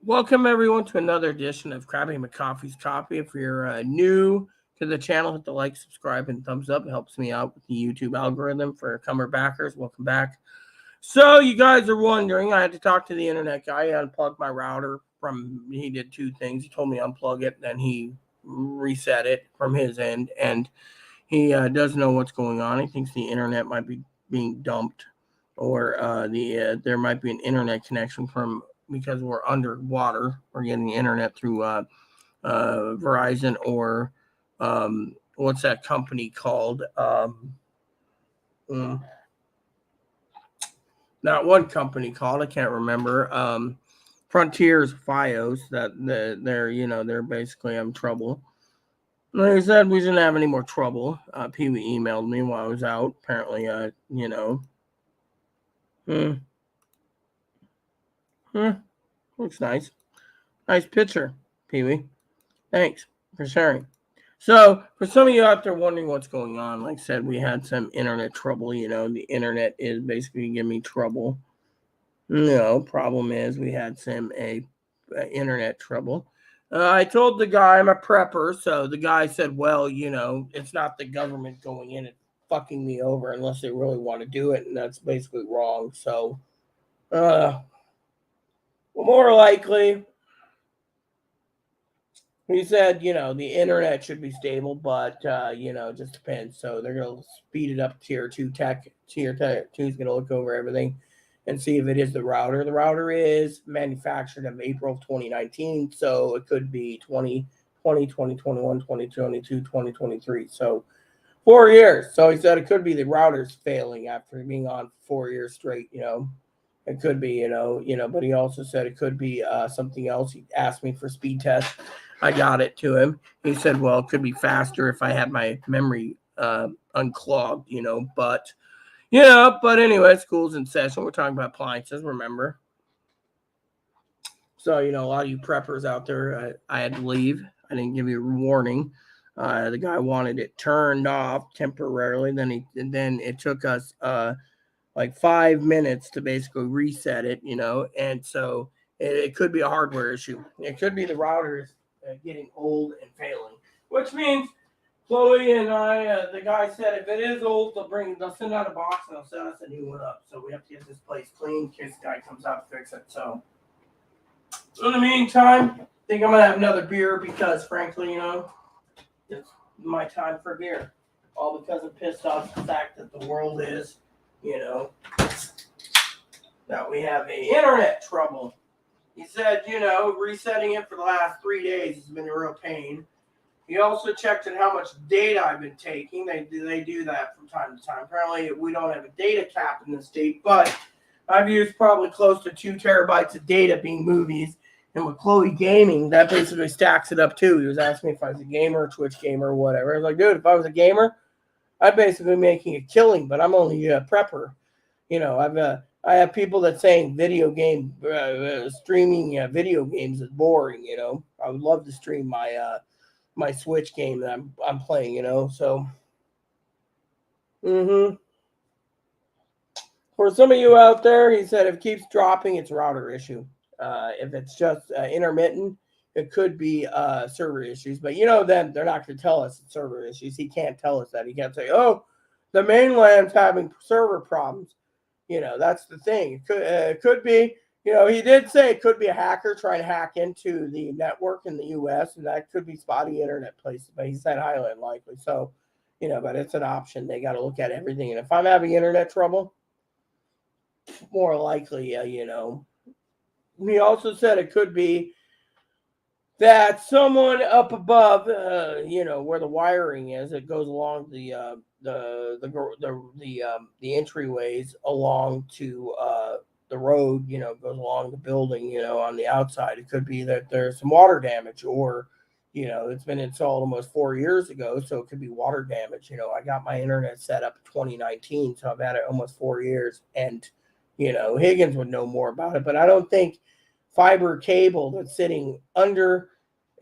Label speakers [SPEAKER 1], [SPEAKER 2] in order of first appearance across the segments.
[SPEAKER 1] Welcome everyone to another edition of Krabby McCoffee's Coffee. If you're new to the channel, hit the like, subscribe, and thumbs up. It helps me out with the YouTube algorithm. For comer backers, welcome back. So you guys are wondering, I had to talk to the internet guy. He unplugged my router he did two things. He told me to unplug it, then he reset it from his end, and he doesn't know what's going on. He thinks the internet might be being dumped, or there might be an internet connection from because we're underwater. We're getting the internet through Verizon or what's that company called? Mm, Not one company called. I can't remember. Frontiers FiOS. They're basically in trouble. Like I said, we didn't have any more trouble. Pee Wee emailed me while I was out. Apparently, hmm, hmm, looks nice. Nice picture, Pee Wee. Thanks for sharing. So, for some of you out there wondering what's going on, like I said, we had some internet trouble. The internet is basically giving me trouble. No, problem is we had some internet trouble. I told the guy I'm a prepper, so the guy said, "Well, it's not the government going in and fucking me over unless they really want to do it," and that's basically wrong. So, well, more likely, he said, the internet should be stable, but it just depends. So they're gonna speed it up. Tier two tech. Tier two is gonna look over everything and see if it is the router. The router is manufactured in April of 2019, so it could be 2020, 2021, 2022, 2023. So 4 years. So he said it could be the router's failing after being on 4 years straight. It could be, but he also said it could be something else. He asked me for speed test. I got it to him. He said, well, it could be faster if I had my memory unclogged, but anyway, school's in session. We're talking about appliances, remember? So, a lot of you preppers out there, I had to leave. I didn't give you a warning. The guy wanted it turned off temporarily. Then it took us like 5 minutes to basically reset it, and so it could be a hardware issue. It could be the routers getting old and failing, which means Chloe and I, the guy said if it is old, they'll send out a box and they'll set us a new one up. So we have to get this place clean in case the guy comes out to fix it. So in the meantime, I think I'm gonna have another beer because frankly, it's my time for beer. All because I'm pissed off the fact that the world is, that we have a internet trouble. He said, resetting it for the last 3 days has been a real pain. He also checked at how much data I've been taking. They do that from time to time. Apparently, we don't have a data cap in the state, but I've used probably close to 2 terabytes of data being movies. And with Chloe Gaming, that basically stacks it up too. He was asking me if I was a gamer, a Twitch gamer, or whatever. I was like, dude, if I was a gamer, I'd basically be making a killing, but I'm only a prepper. I have people that saying streaming video games is boring. I would love to stream my Switch game that I'm playing. So. For some of you out there, he said if it keeps dropping, it's a router issue. If it's just intermittent, it could be server issues. But then they're not going to tell us it's server issues. He can't tell us that. He can't say, oh, the mainland's having server problems. That's the thing. It could be, he did say it could be a hacker trying to hack into the network in the U.S., and that could be spotty internet places. But he said highly unlikely. So, but it's an option. They got to look at everything. And if I'm having internet trouble, more likely, He also said it could be that someone up above, where the wiring is, it goes along the entryways along to the road, goes along the building, on the outside. It could be that there's some water damage, or it's been installed almost 4 years ago, so it could be water damage. I got my internet set up in 2019, so I've had it almost 4 years, and Higgins would know more about it, but I don't think fiber cable that's sitting under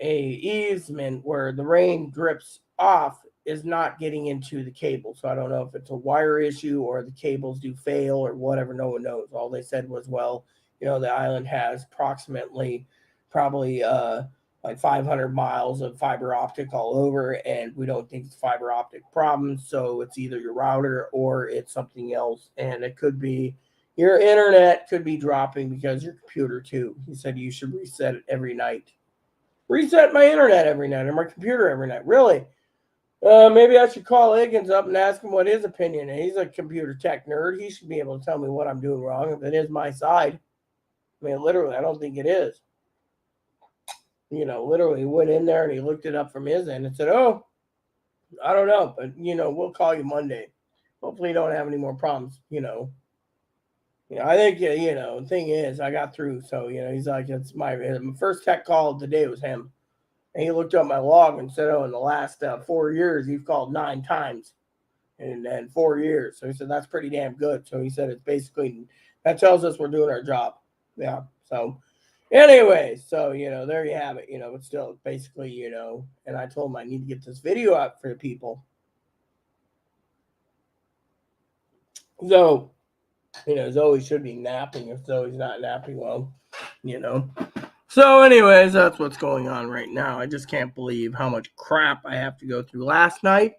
[SPEAKER 1] a easement where the rain drips off is not getting into the cable. So I don't know if it's a wire issue or the cables do fail or whatever. No one knows. All they said was, well, the island has approximately probably like 500 miles of fiber optic all over, and we don't think it's fiber optic problem. So it's either your router or it's something else, and it could be your internet could be dropping because your computer too. He said you should reset it every night. Reset my internet every night or my computer every night. Really? Maybe I should call Higgins up and ask him what his opinion is. He's a computer tech nerd. He should be able to tell me what I'm doing wrong if it is my side. I mean, literally, I don't think it is. Literally he went in there and he looked it up from his end and said, "Oh, I don't know, but we'll call you Monday. Hopefully, you don't have any more problems." I think the thing is, I got through. So he's like, it's my first tech call of the day was him, and he looked up my log and said, "Oh, in the last 4 years, you've called 9 times, in 4 years." So he said that's pretty damn good. So he said it's basically that tells us we're doing our job. Yeah. So anyway, so there you have it. But still, basically, and I told him I need to get this video out for the people. So Zoe should be napping if Zoe's not napping well, So, anyways, that's what's going on right now. I just can't believe how much crap I have to go through. Last night,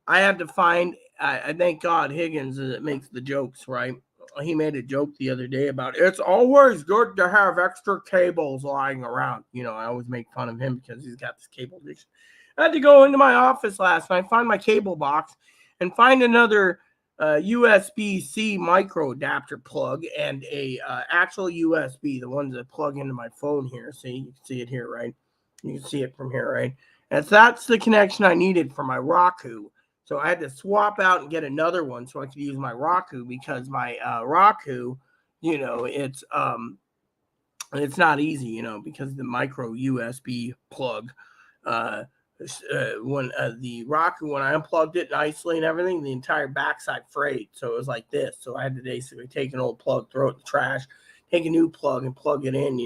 [SPEAKER 1] I had to find. I thank God Higgins makes the jokes, right? He made a joke the other day about it's always good to have extra cables lying around. I always make fun of him because he's got this cable addiction. I had to go into my office last night, find my cable box, and find another USB-C micro adapter plug and a actual USB, the ones that plug into my phone here. See, you can see it here, right? You can see it from here, right? And that's the connection I needed for my Roku. So I had to swap out and get another one so I could use my Roku because my Roku, it's not easy, because the micro USB plug. When the Roku, when I unplugged it nicely and everything, the entire backside frayed. So it was like this. So I had to basically take an old plug, throw it in the trash, take a new plug and plug it in,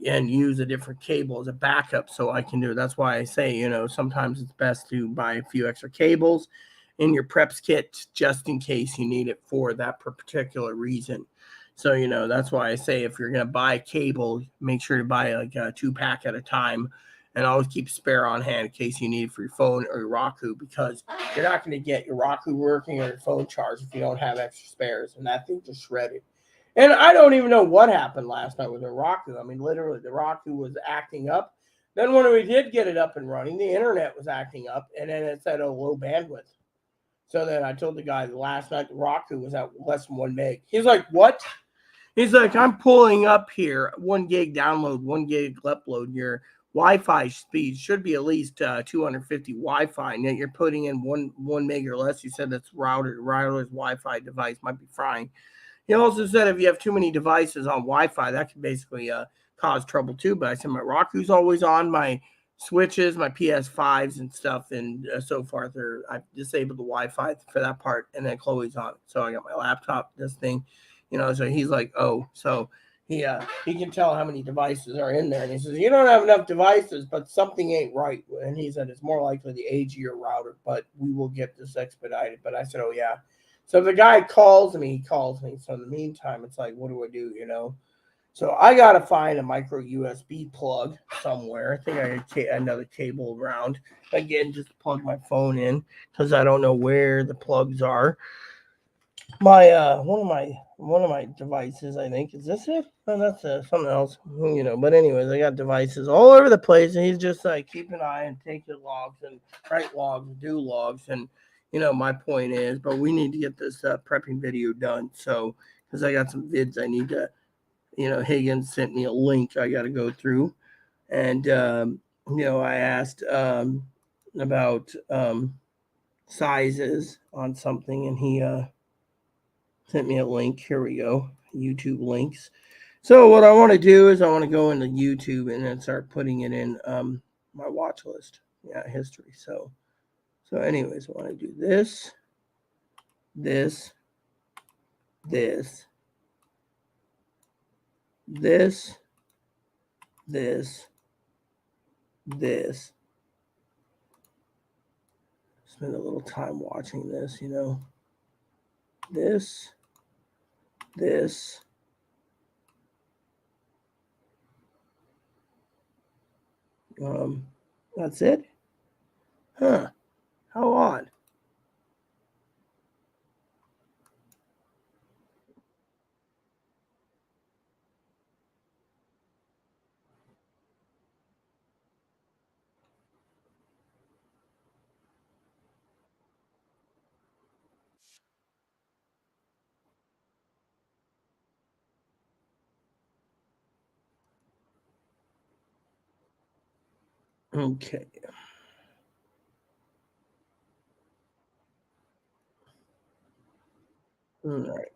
[SPEAKER 1] and use a different cable as a backup so I can do it. That's why I say, sometimes it's best to buy a few extra cables in your preps kit just in case you need it for that particular reason. So, that's why I say if you're going to buy a cable, make sure to buy like a 2-pack at a time and always keep spare on hand in case you need it for your phone or your Roku because you're not going to get your Roku working or your phone charged if you don't have extra spares, and that thing just shredded. And I don't even know what happened last night with the Roku. I mean, literally, the Roku was acting up. Then when we did get it up and running, the internet was acting up, and then it said, low bandwidth. So then I told the guy last night the Roku was at less than 1 meg. He's like, what? He's like, I'm pulling up here 1 gig download, 1 gig upload. Your Wi-Fi speed should be at least 250 Wi-Fi, and yet you're putting in 1 meg or less. He said that's router's Wi-Fi device might be frying. He also said if you have too many devices on Wi-Fi, that could basically cause trouble too. But I said my Roku's always on, my switches, my PS5s and stuff, and so far I've disabled the Wi-Fi for that part, and then Chloe's on. So I got my laptop, this thing, So he's like, oh, so he can tell how many devices are in there, and he says you don't have enough devices, but something ain't right. And he said it's more likely the age of your router, but we will get this expedited. But I said, oh yeah. So if the guy calls me, he calls me. So in the meantime, it's like, what do I do, So I got to find a micro USB plug somewhere. I think I got another cable around. Again, just plug my phone in because I don't know where the plugs are. My one of my devices, I think, is this it? Oh, that's something else, But anyways, I got devices all over the place, and he's just like keep an eye and take the logs and write logs, do logs, and my point is, but we need to get this prepping video done. So because I got some vids I need to, Higgins sent me a link I got to go through, and I asked about sizes on something, and he sent me a link. Here we go. YouTube links. So what I want to do is I want to go into YouTube and then start putting it in my watch list. Yeah, history. So anyways, I want to do this, this, this, this, this. Spend a little time watching this, This, That's it? Huh. How odd. Okay. All right.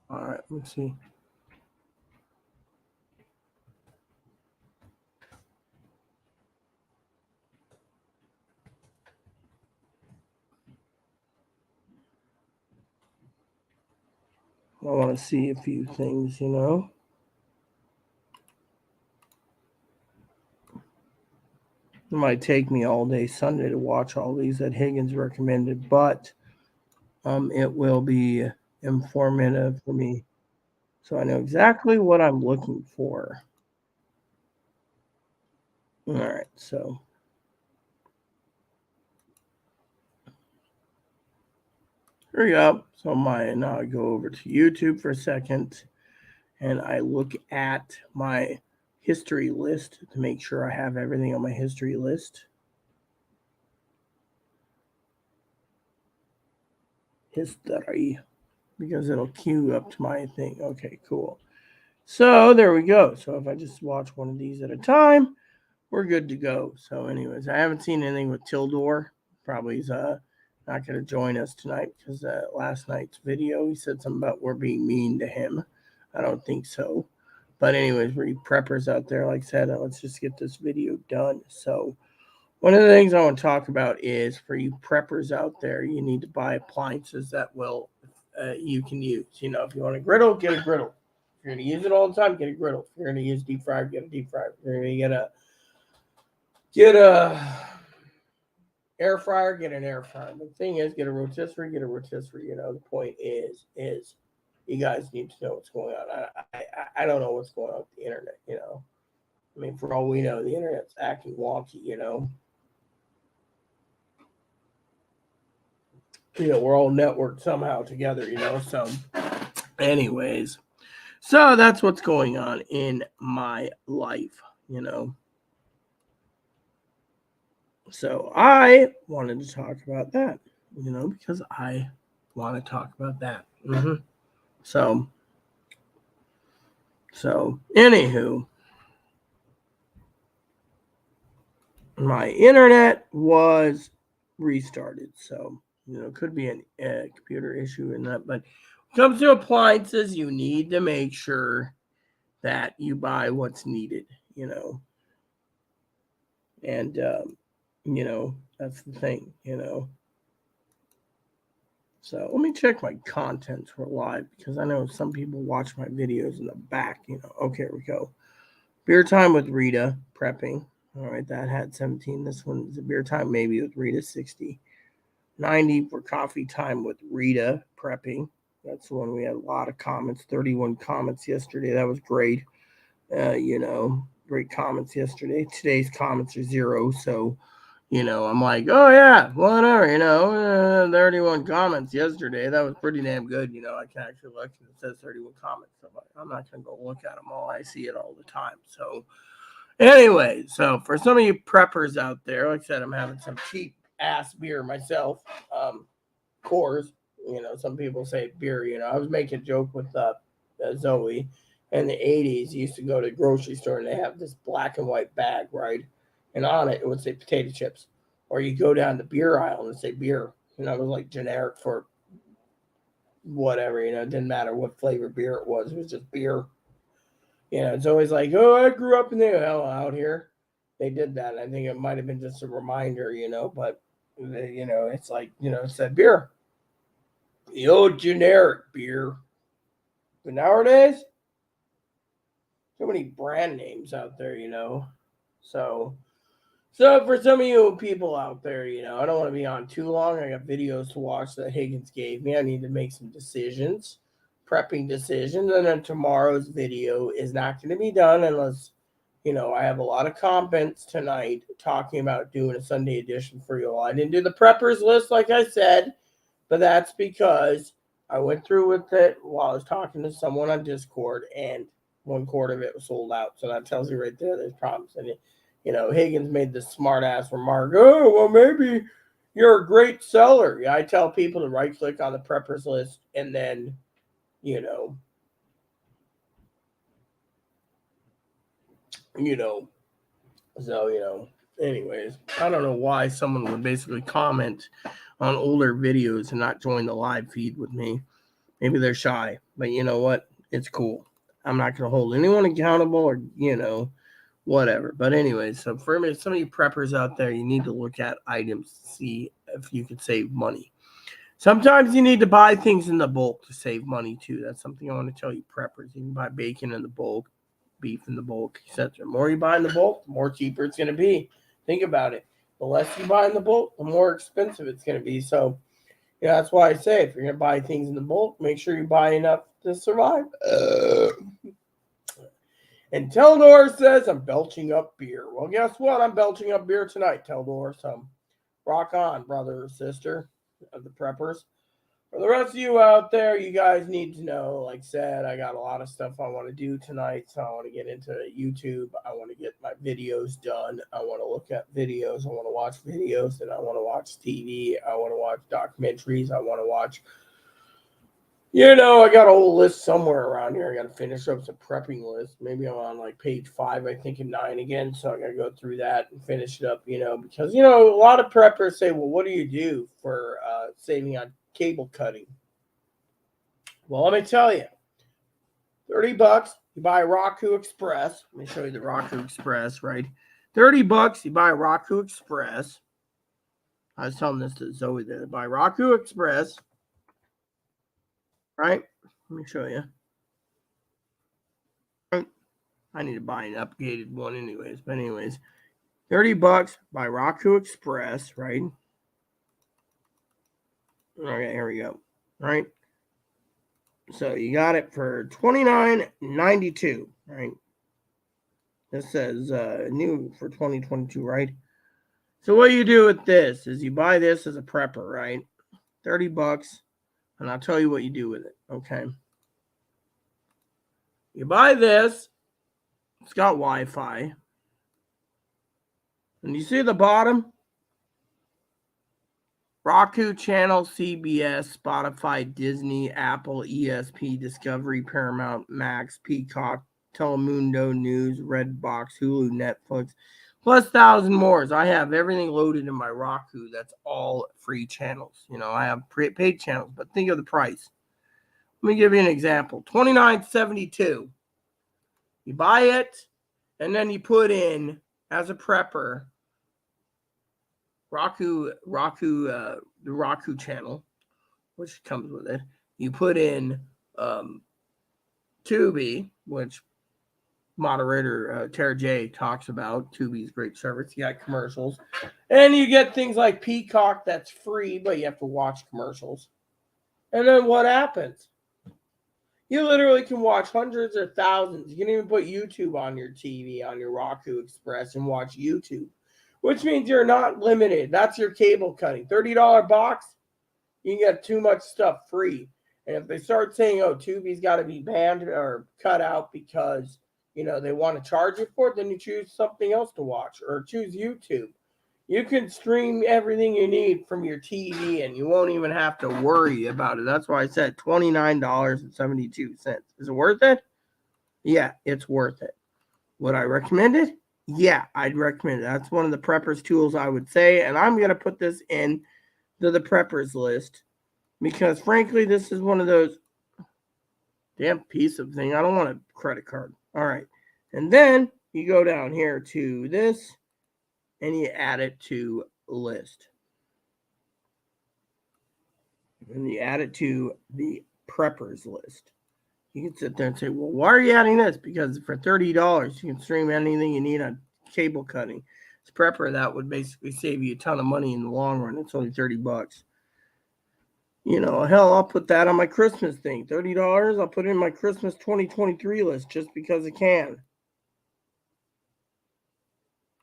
[SPEAKER 1] All right. Let's see. I want to see a few things, you know. It might take me all day Sunday to watch all these that Higgins recommended, but it will be informative for me. So I know exactly what I'm looking for. All right. So here we go. So now I go over to YouTube for a second and I look at my history list to make sure I have everything on my history list. History, because it'll queue up to my thing. Okay, cool. So there we go. So if I just watch one of these at a time, we're good to go. So, anyways, I haven't seen anything with Tildor. Probably is not going to join us tonight because last night's video he said something about we're being mean to him. I don't think so. But anyways, for you preppers out there, like I said, let's just get this video done. So one of the things I want to talk about is for you preppers out there, you need to buy appliances that will you can use. You know, if you want a griddle, get a griddle. If you're going to use it all the time, get a griddle. If you're going to use deep fryer, get a deep fryer. If you're going to get a air fryer, get an air fryer. The thing is, get a rotisserie, get a rotisserie. You know, the point is you guys need to know what's going on. I don't know what's going on with the internet. You know, I mean, for all we know, the internet's acting wonky. We're all networked somehow together. So anyways, so that's what's going on in my life. You know. So I wanted to talk about that, because I want to talk about that. So, anywho, my internet was restarted. So, could be a computer issue in that. But when it comes to appliances, you need to make sure that you buy what's needed, and, that's the thing. So let me check my contents for live because I know some people watch my videos in the back. Okay, here we go. Beer time with Rita prepping. All right, that had 17. This one is a beer time maybe with Rita 60. 90 for coffee time with Rita prepping. That's the one we had a lot of comments. 31 comments yesterday. That was great. Great comments yesterday. Today's comments are 0. So I'm like, oh yeah, whatever, 31 comments yesterday. That was pretty damn good. I can actually look and it says 31 comments. So I'm not going to go look at them all. I see it all the time. So anyway, so for some of you preppers out there, like I said, I'm having some cheap ass beer myself. Coors, some people say beer, I was making a joke with Zoe in the 80s. Used to go to the grocery store and they have this black and white bag, right? And on it would say potato chips. Or you go down the beer aisle and say beer. It was like generic for whatever, it didn't matter what flavor beer it was just beer. It's always like, oh, I grew up in the hell out here. They did that. I think it might have been just a reminder, but it's like, it said beer. The old generic beer. But nowadays, so many brand names out there. So So for some of you people out there, I don't want to be on too long. I got videos to watch that Higgins gave me. I need to make some decisions, prepping decisions, and then tomorrow's video is not going to be done unless, I have a lot of comments tonight talking about doing a Sunday edition for you all. I didn't do the preppers list like I said, but that's because I went through with it while I was talking to someone on Discord, and 1/4 of it was sold out. So that tells you right there there's problems. And Higgins made this smart ass remark. Oh, well, maybe you're a great seller. Yeah, I tell people to right click on the preppers list and then, you know, so, anyways, I don't know why someone would basically comment on older videos and not join the live feed with me. Maybe they're shy, but you know what? It's cool. I'm not going to hold anyone accountable or, whatever. But anyways, so for me, some of you preppers out there, you need to look at items to see if you can save money. Sometimes you need to buy things in the bulk to save money too. That's something I want to tell you preppers. You can buy bacon in the bulk, beef in the bulk, etc. The more you buy in the bulk, the more cheaper it's going to be. Think about it. The less you buy in the bulk, the more expensive it's going to be. So, that's why I say if you're going to buy things in the bulk, make sure you buy enough to survive. And Teldor says, I'm belching up beer. Well, guess what? I'm belching up beer tonight, Teldor. So rock on, brother or sister of the preppers. For the rest of you out there, you guys need to know, like I said, I got a lot of stuff I want to do tonight. So I want to get into YouTube. I want to get my videos done. I want to look at videos. I want to watch videos. And I want to watch TV. I want to watch documentaries. I want to watch... I got a whole list somewhere around here. I got to finish up some prepping list. Maybe I'm on like page 5, I think, and 9 again. So I got to go through that and finish it up, because, a lot of preppers say, well, what do you do for saving on cable cutting? Well, let me tell you, $30, you buy a Roku Express. Let me show you the Roku Express, right? $30, you buy a Roku Express. I was telling this to Zoe there. Buy Roku Express. Right? Let me show you. I need to buy an upgraded one anyways. But anyways, $30 by Roku Express, right? Okay, here we go. Right? So you got it for $29.92, right? This says new for 2022, right? So what you do with this is you buy this as a prepper, right? $30. And I'll tell you what you do with it, okay? You buy this. It's got Wi-Fi. And you see the bottom? Roku Channel, CBS, Spotify, Disney, Apple, ESP, Discovery, Paramount, Max, Peacock, Telemundo, News, Redbox, Hulu, Netflix, plus 1,000 more. I have everything loaded in my Roku. That's all free channels. I have paid channels, but think of the price. Let me give you an example. $29.72. You buy it, and then you put in, as a prepper, the Roku channel, which comes with it. You put in Tubi, which moderator Tara J talks about. Tubi's great service. You got commercials. And you get things like Peacock that's free, but you have to watch commercials. And then what happens? You literally can watch hundreds or thousands. You can even put YouTube on your TV, on your Roku Express, and watch YouTube, which means you're not limited. That's your cable cutting. $30 box, you can get too much stuff free. And if they start saying, oh, Tubi's got to be banned or cut out because, they want to charge you for it, then you choose something else to watch or choose YouTube. You can stream everything you need from your TV and you won't even have to worry about it. That's why I said $29.72. Is it worth it? Yeah, it's worth it. Would I recommend it? Yeah, I'd recommend it. That's one of the preppers tools I would say. And I'm going to put this in the preppers list because frankly, this is one of those damn piece of thing. I don't want a credit card. All right. And then you go down here to this and you add it to list. And you add it to the preppers list. You can sit there and say, well, why are you adding this? Because for $30, you can stream anything you need on cable cutting. As a prepper, that would basically save you a ton of money in the long run. It's only $30. Hell, I'll put that on my Christmas thing. $30, I'll put it in my Christmas 2023 list just because I can.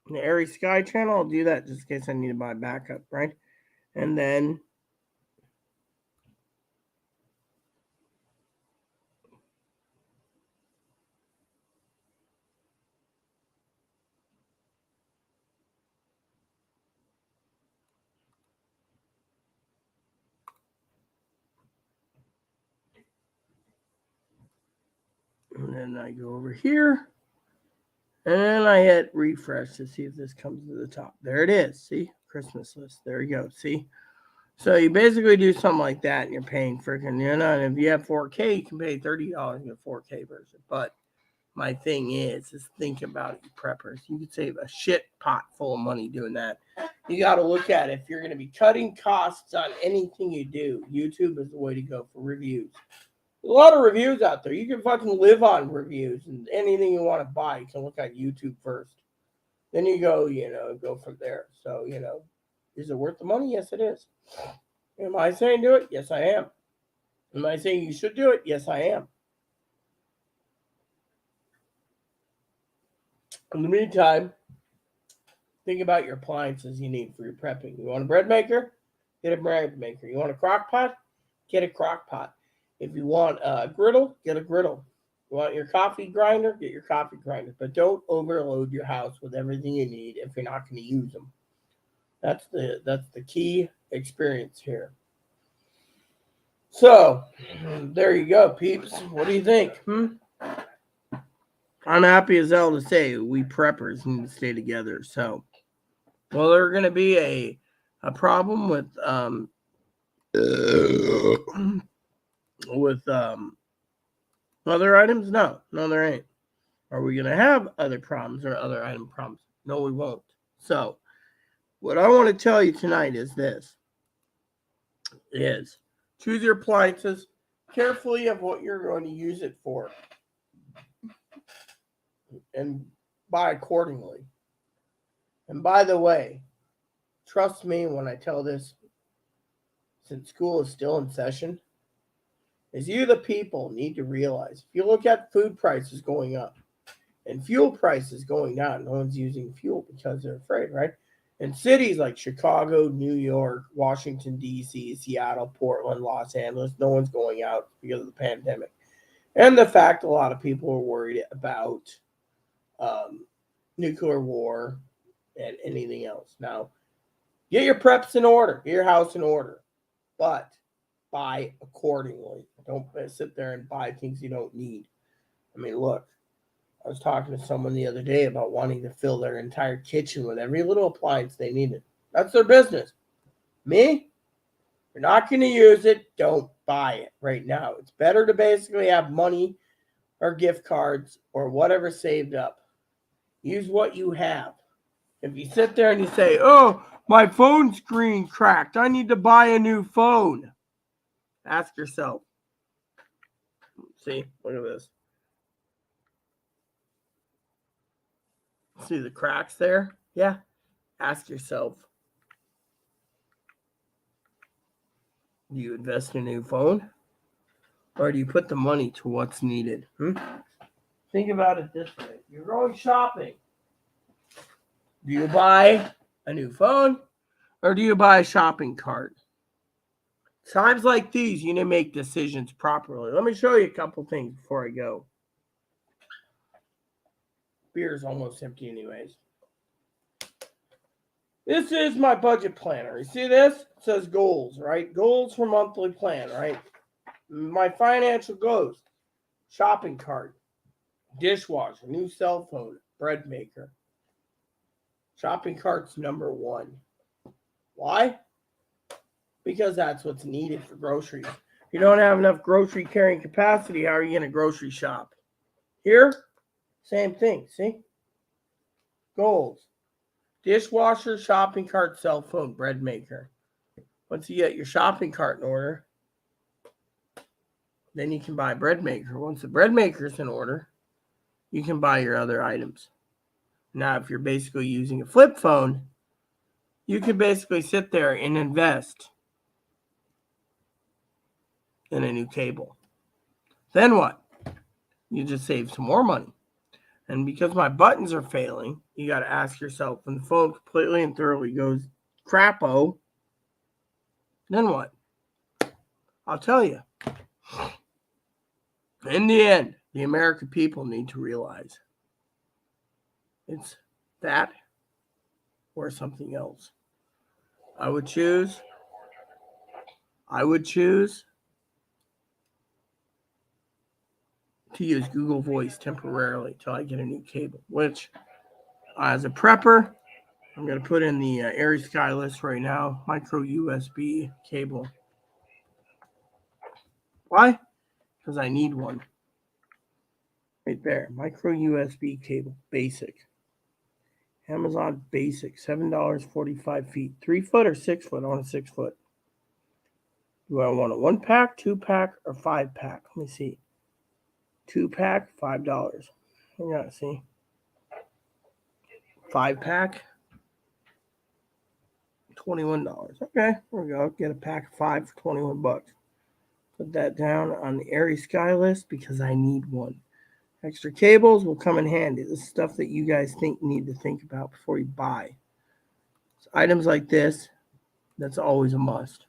[SPEAKER 1] The Aries Sky channel, I'll do that just in case I need to buy backup, right? And then I go over here and I hit refresh to see if this comes to the top. There it is. See? Christmas list. There you go. See? So you basically do something like that and you're paying freaking, and if you have 4K, you can pay $30 and get a 4K version. But my thing is think about it, you preppers. You could save a shit pot full of money doing that. You got to look at it. If you're going to be cutting costs on anything you do, YouTube is the way to go for reviews. There's a lot of reviews out there. You can fucking live on reviews, and anything you want to buy, you can look at YouTube first. Then you go, go from there. So, is it worth the money? Yes, it is. Am I saying do it? Yes, I am. Am I saying you should do it? Yes, I am. In the meantime, think about your appliances you need for your prepping. You want a bread maker? Get a bread maker. You want a crock pot? Get a crock pot. If you want a griddle, get a griddle. You want your coffee grinder? Get your coffee grinder. But don't overload your house with everything you need if you're not going to use them. That's the key experience here. So, there you go, peeps. What do you think? I'm happy as hell to say we preppers need to stay together. So, well, there's going to be a problem with other items? No, there ain't. Are we going to have other problems or other item problems? No, we won't. So, what I want to tell you tonight is this. Choose your appliances carefully of what you're going to use it for. And buy accordingly. And by the way, trust me when I tell this, since school is still in session, is you the people need to realize, if you look at food prices going up and fuel prices going down, no one's using fuel because they're afraid, right? In cities like Chicago, New York, Washington, D.C., Seattle, Portland, Los Angeles, no one's going out because of the pandemic. And the fact a lot of people are worried about nuclear war and anything else. Now, get your preps in order. Get your house in order. But buy accordingly. Don't sit there and buy things you don't need. I mean, look, I was talking to someone the other day about wanting to fill their entire kitchen with every little appliance they needed. That's their business. Me? If you're not going to use it, don't buy it right now. It's better to basically have money or gift cards or whatever saved up. Use what you have. If you sit there and you say, oh, my phone screen cracked, I need to buy a new phone. Ask yourself. See, look at this. See the cracks there? Yeah. Ask yourself, do you invest in a new phone? Or do you put the money to what's needed? Think about it this way. You're going shopping. Do you buy a new phone? Or do you buy a shopping cart? Times like these, you need to make decisions properly. Let me show you a couple things before I go. Beer's almost empty anyways. This is my budget planner. You see this? It says goals, right? Goals for monthly plan, right? My financial goals. Shopping cart. Dishwasher. New cell phone. Bread maker. Shopping cart's number 1. Why? Because that's what's needed for groceries. If you don't have enough grocery carrying capacity, how are you going to grocery shop? Here, same thing. See? Goals. Dishwasher, shopping cart, cell phone, bread maker. Once you get your shopping cart in order, then you can buy bread maker. Once the bread maker is in order, you can buy your other items. Now, if you're basically using a flip phone, you could basically sit there and invest in a new cable. Then what? You just save some more money. And because my buttons are failing, you got to ask yourself, when the phone completely and thoroughly goes crapo, then what? I'll tell you. In the end, the American people need to realize it's that or something else. I would choose to use Google Voice temporarily till I get a new cable, which as a prepper, I'm going to put in the Airy Sky list right now, micro USB cable. Why? Because I need one. Right there, micro USB cable, basic. Amazon basic, $7.45. 3 foot or 6 foot? I want a 6 foot. Do I want a 1-pack, 2-pack, or 5-pack? Let me see. 2-pack, $5. I gotta see. 5-pack, $21. Okay, there we go. Get a pack of 5 for $21. Put that down on the Airy Sky list because I need one. Extra cables will come in handy. This is stuff that you guys need to think about before you buy. So items like this, that's always a must.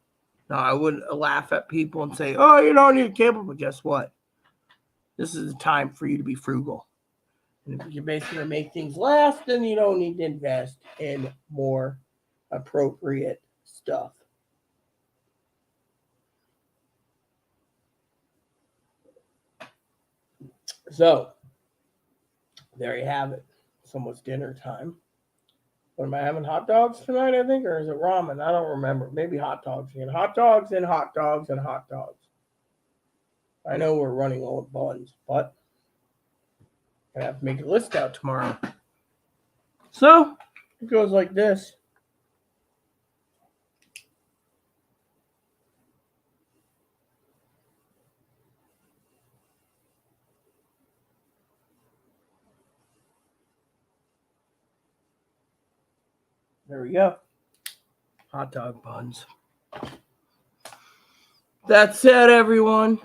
[SPEAKER 1] Now, I would laugh at people and say, oh, you don't need a cable, but guess what? This is the time for you to be frugal. And if you're basically going to make things last, then you don't need to invest in more appropriate stuff. So, there you have it. It's almost dinner time. What am I having? Hot dogs tonight, I think? Or is it ramen? I don't remember. Maybe hot dogs again. Hot dogs and hot dogs and hot dogs. I know we're running low on buns, but I'm going to have to make a list out tomorrow. So, it goes like this. There we go. Hot dog buns. That said, everyone,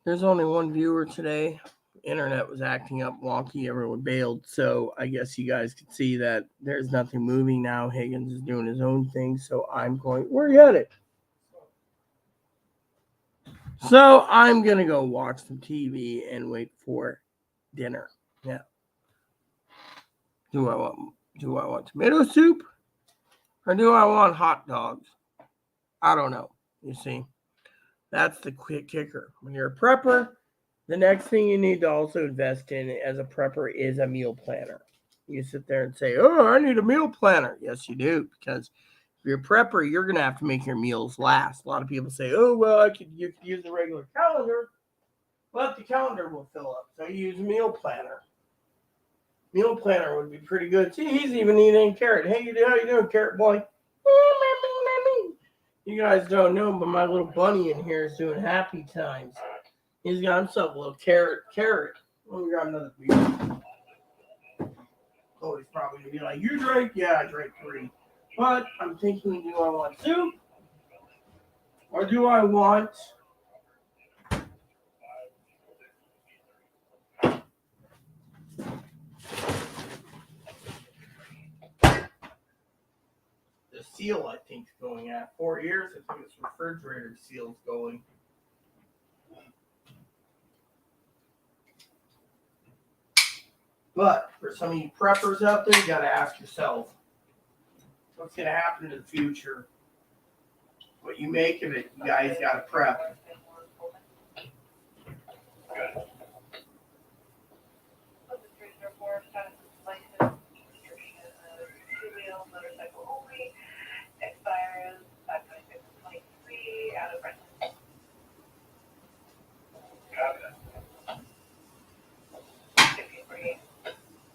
[SPEAKER 1] there's only one viewer today. Internet was acting up wonky. Everyone bailed. So I guess you guys can see that there's nothing moving now. Higgins is doing his own thing. So we're headed. So I'm going to go watch some TV and wait for dinner. Yeah. Do I want tomato soup? Or do I want hot dogs? I don't know. You see, that's the quick kicker. When you're a prepper, the next thing you need to also invest in as a prepper is a meal planner. You sit there and say, oh, I need a meal planner. Yes, you do. Because if you're a prepper, you're going to have to make your meals last. A lot of people say, oh, well, you could use the regular calendar, but the calendar will fill up. So you use a meal planner. Meal planner would be pretty good. See, he's even eating carrot. Hey, how you doing, carrot boy? You guys don't know, but my little bunny in here is doing happy times. He's got himself a little carrot. Let me grab another beer. Oh, he's probably going to be like, you drink? Yeah, I drank 3. But I'm thinking, do I want soup? Or do I want... the seal, I think, is going at 4 years. I think this refrigerator seal's going. But for some of you preppers out there, you got to ask yourself, what's going to happen in the future? What you make of it, you guys got to prep.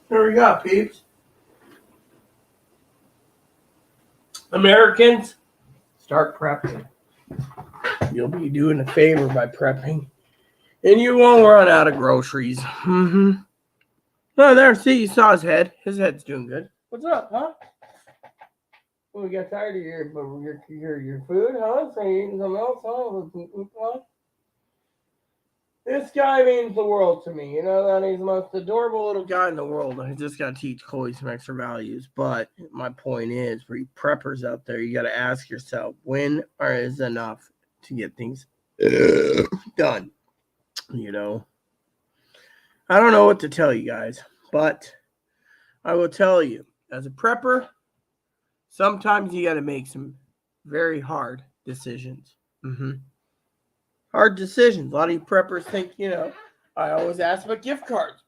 [SPEAKER 1] There we go, peeps. Americans, start prepping. You'll be doing a favor by prepping. And you won't run out of groceries. Oh, there. See, you saw his head. His head's doing good. What's up, huh? Well, we got tired of your food, huh? So you eating something else, huh? This guy means the world to me. You know that he's the most adorable little guy in the world. I just got to teach Chloe some extra values. But my point is, for you preppers out there, you got to ask yourself, when is enough to get things done? You know, I don't know what to tell you guys, but I will tell you, as a prepper, sometimes you got to make some very hard decisions. Hard decisions. A lot of you preppers think, I always ask about gift cards.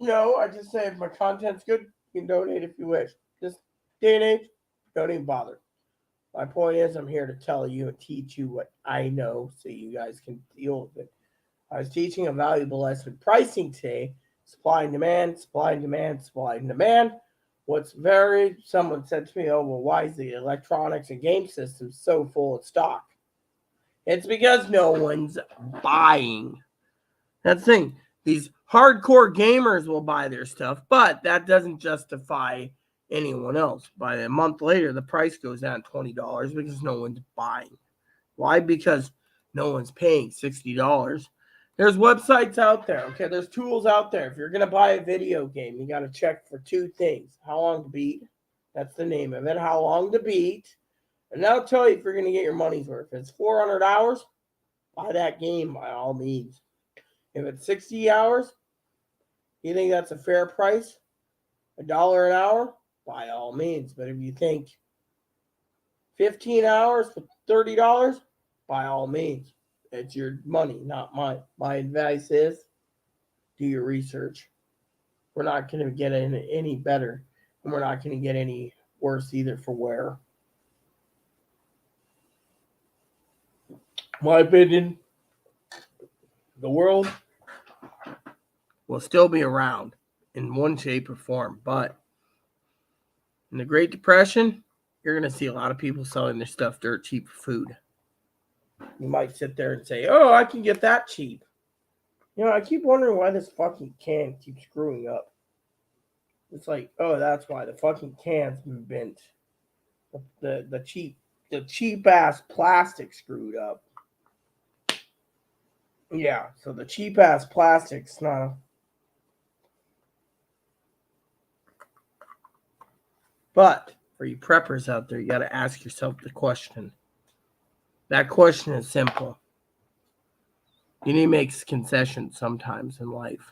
[SPEAKER 1] No, I just say if my content's good, you can donate if you wish. This day and age, don't even bother. My point is, I'm here to tell you and teach you what I know so you guys can deal with it. I was teaching a valuable lesson pricing today. Supply and demand, supply and demand, supply and demand. Someone said to me, oh, well, why is the electronics and game systems so full of stock? It's because no one's buying. That's the thing. These hardcore gamers will buy their stuff, but that doesn't justify anyone else. By a month later, the price goes down $20 because no one's buying. Why? Because no one's paying $60. There's websites out there, okay? There's tools out there. If you're going to buy a video game, you got to check for two things. How long to beat? That's the name of it. How long to beat? And that'll tell you if you're going to get your money's worth. If it's 400 hours, buy that game by all means. If it's 60 hours, you think that's a fair price? $1 an hour? By all means. But if you think 15 hours for $30, by all means. It's your money, not mine. My advice is do your research. We're not going to get any better, and we're not going to get any worse either for wear. My opinion, the world will still be around in one shape or form, but in the Great Depression, you're going to see a lot of people selling their stuff dirt cheap for food. You might sit there and say, oh, I can get that cheap. I keep wondering why this fucking can keeps screwing up. It's like, oh, that's why the fucking can's been bent. The cheap ass plastic screwed up. Yeah, so the cheap ass plastic's not. But for you preppers out there, you got to ask yourself the question. That question is simple. You need to make concessions sometimes in life.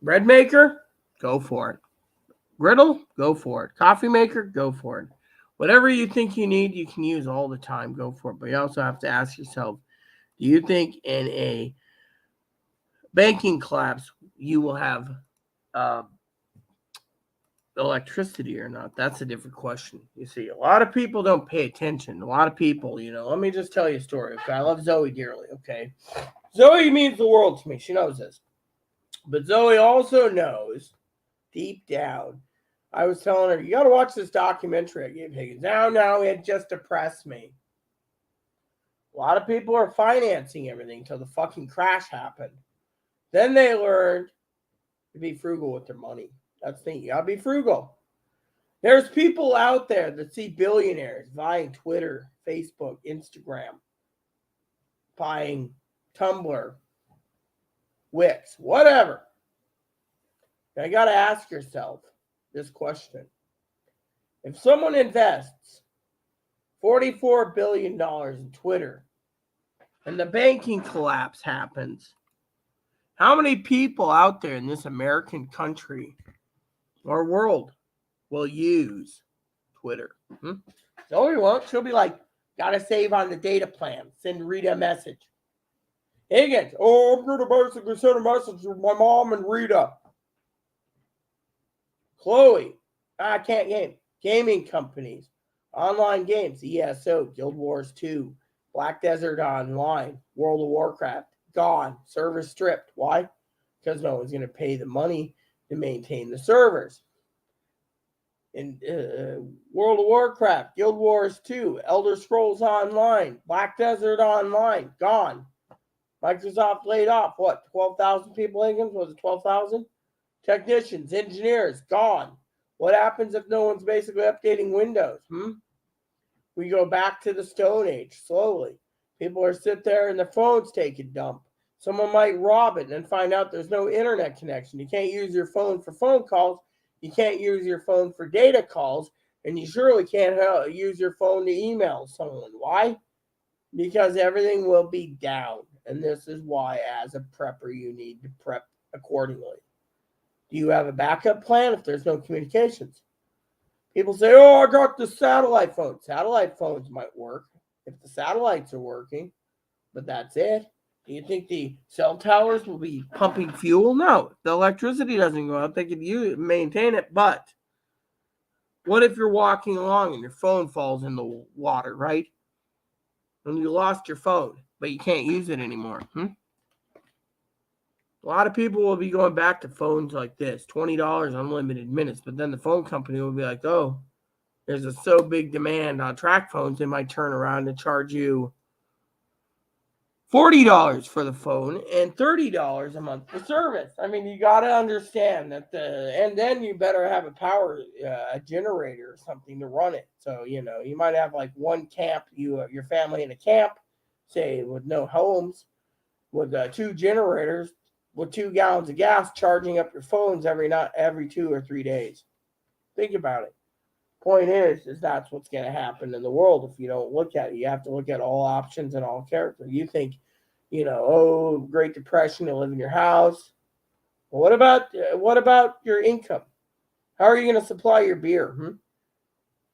[SPEAKER 1] Bread maker, go for it. Griddle, go for it. Coffee maker, go for it. Whatever you think you need, you can use all the time. Go for it. But you also have to ask yourself, do you think in a banking collapse you will have electricity or not? That's a different question. You see, a lot of people don't pay attention. A lot of people, let me just tell you a story. Okay, I love Zoe dearly. Okay, Zoe means the world to me. She knows this, but Zoe also knows deep down. I was telling her, you got to watch this documentary I gave Higgins. No, it just depressed me. A lot of people are financing everything until the fucking crash happened. Then they learned to be frugal with their money. That's the thing. You got to be frugal. There's people out there that see billionaires buying Twitter, Facebook, Instagram, buying Tumblr, Wix, whatever. Now, you got to ask yourself this question. If someone invests $44 billion in Twitter and the banking collapse happens, how many people out there in this American country or world will use Twitter? Zoe won't. She'll be like, gotta save on the data plan. Send Rita a message. Higgins, I'm going to basically send a message to my mom and Rita. Chloe, I can't game. Gaming companies, online games, ESO, Guild Wars 2, Black Desert Online, World of Warcraft, gone. Servers stripped. Why? Because no one's going to pay the money to maintain the servers. In World of Warcraft, Guild Wars 2, Elder Scrolls Online, Black Desert Online, gone. Microsoft laid off, 12,000 people, Higgins? Was it 12,000? Technicians, engineers, gone. What happens if no one's basically updating Windows? We go back to the Stone Age slowly. People are sit there and their phones take a dump. Someone might rob it and find out there's no internet connection. You can't use your phone for phone calls. You can't use your phone for data calls. And you surely can't use your phone to email someone. Why? Because everything will be down. And this is why, as a prepper, you need to prep accordingly. Do you have a backup plan if there's no communications? People say, oh, I got the satellite phone. Satellite phones might work if the satellites are working, but that's it. Do you think the cell towers will be pumping fuel? No. If the electricity doesn't go out, they could maintain it. But what if you're walking along and your phone falls in the water, right? And you lost your phone, but you can't use it anymore. A lot of people will be going back to phones like this, $20 unlimited minutes, but then the phone company will be like, oh, there's a so big demand on track phones, they might turn around and charge you $40 for the phone and $30 a month for service. I mean, you got to understand that and then you better have a generator or something to run it. So, you might have like one camp, your family in a camp, say with no homes, with 2 generators, with 2 gallons of gas, charging up your phones every 2 or 3 days. Think about it. Point is that's what's going to happen in the world if you don't look at it. You have to look at all options and all character. You think, Great Depression, you live in your house. Well, what about your income? How are you going to supply your beer?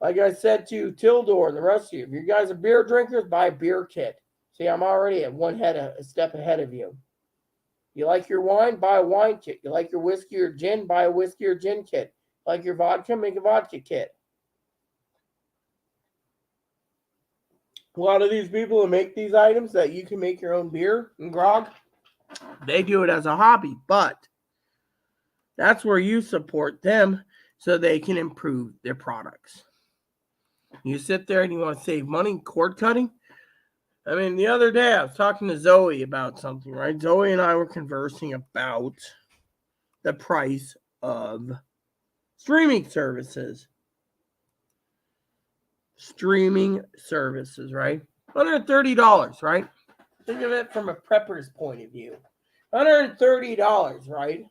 [SPEAKER 1] Like I said to Tildor and the rest of you, if you guys are beer drinkers, buy a beer kit. See, I'm already at a step ahead of you. You like your wine? Buy a wine kit. You like your whiskey or gin? Buy a whiskey or gin kit. Like your vodka? Make a vodka kit. A lot of these people who make these items that you can make your own beer and grog, they do it as a hobby, but that's where you support them so they can improve their products. You sit there and you want to save money, cord cutting. I mean, the other day I was talking to Zoe about something, right? Zoe and I were conversing about the price of streaming services. Right? $130, right? Think of it from a prepper's point of view. $130, right?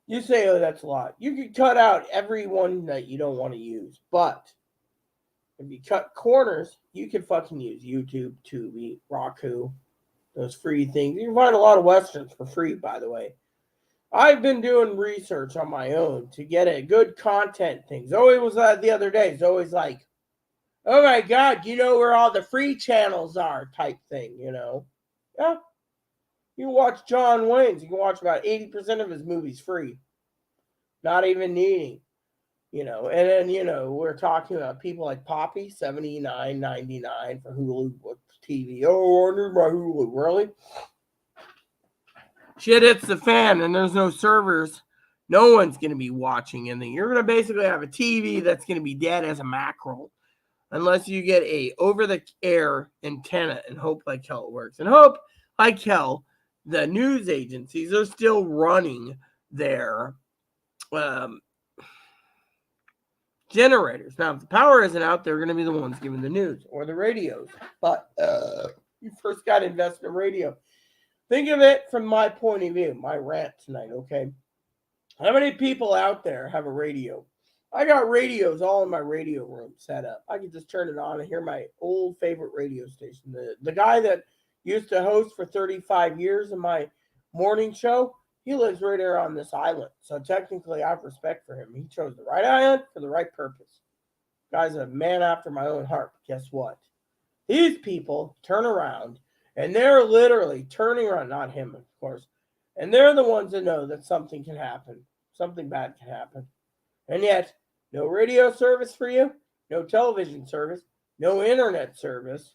[SPEAKER 1] You say, oh, that's a lot. You could cut out every one that you don't want to use. But if you cut corners, you can fucking use YouTube, Tubi, Roku, those free things. You can find a lot of Westerns for free, by the way. I've been doing research on my own to get a good content thing. Zoe was the other day. Zoe's like, oh my God, you know where all the free channels are type thing, Yeah. You watch John Wayne's. You can watch about 80% of his movies free. Not even needing, And then, we're talking about people like Poppy, $79.99 for Hulu TV. Oh, I need my Hulu. Really? Shit hits the fan and there's no servers. No one's going to be watching anything. You're going to basically have a TV that's going to be dead as a mackerel. Unless you get a over-the-air antenna and hope like hell it works. And hope like hell the news agencies are still running their generators. Now, if the power isn't out, they're going to be the ones giving the news or the radios. But you first got to invest in a radio. Think of it from my point of view, my rant tonight, okay? How many people out there have a radio? I got radios all in my radio room set up. I can just turn it on and hear my old favorite radio station. The guy that used to host for 35 years in my morning show, he lives right there on this island. So technically, I have respect for him. He chose the right island for the right purpose. Guy's a man after my own heart. But guess what? These people turn around, and they're literally turning around. Not him, of course. And they're the ones that know that something can happen. Something bad can happen. And yet, no radio service for you, no television service, no internet service.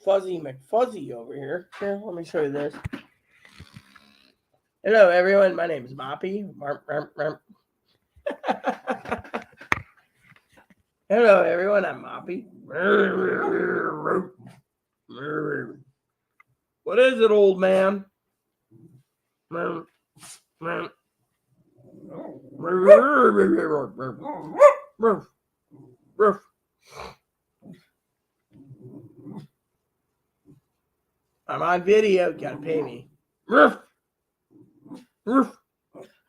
[SPEAKER 1] Fuzzy McFuzzy over here. Here, let me show you this. Hello, everyone. My name is Moppy. Hello, everyone. I'm Moppy. What is it, old man? I'm on video. Gotta pay me. Roof. Roof.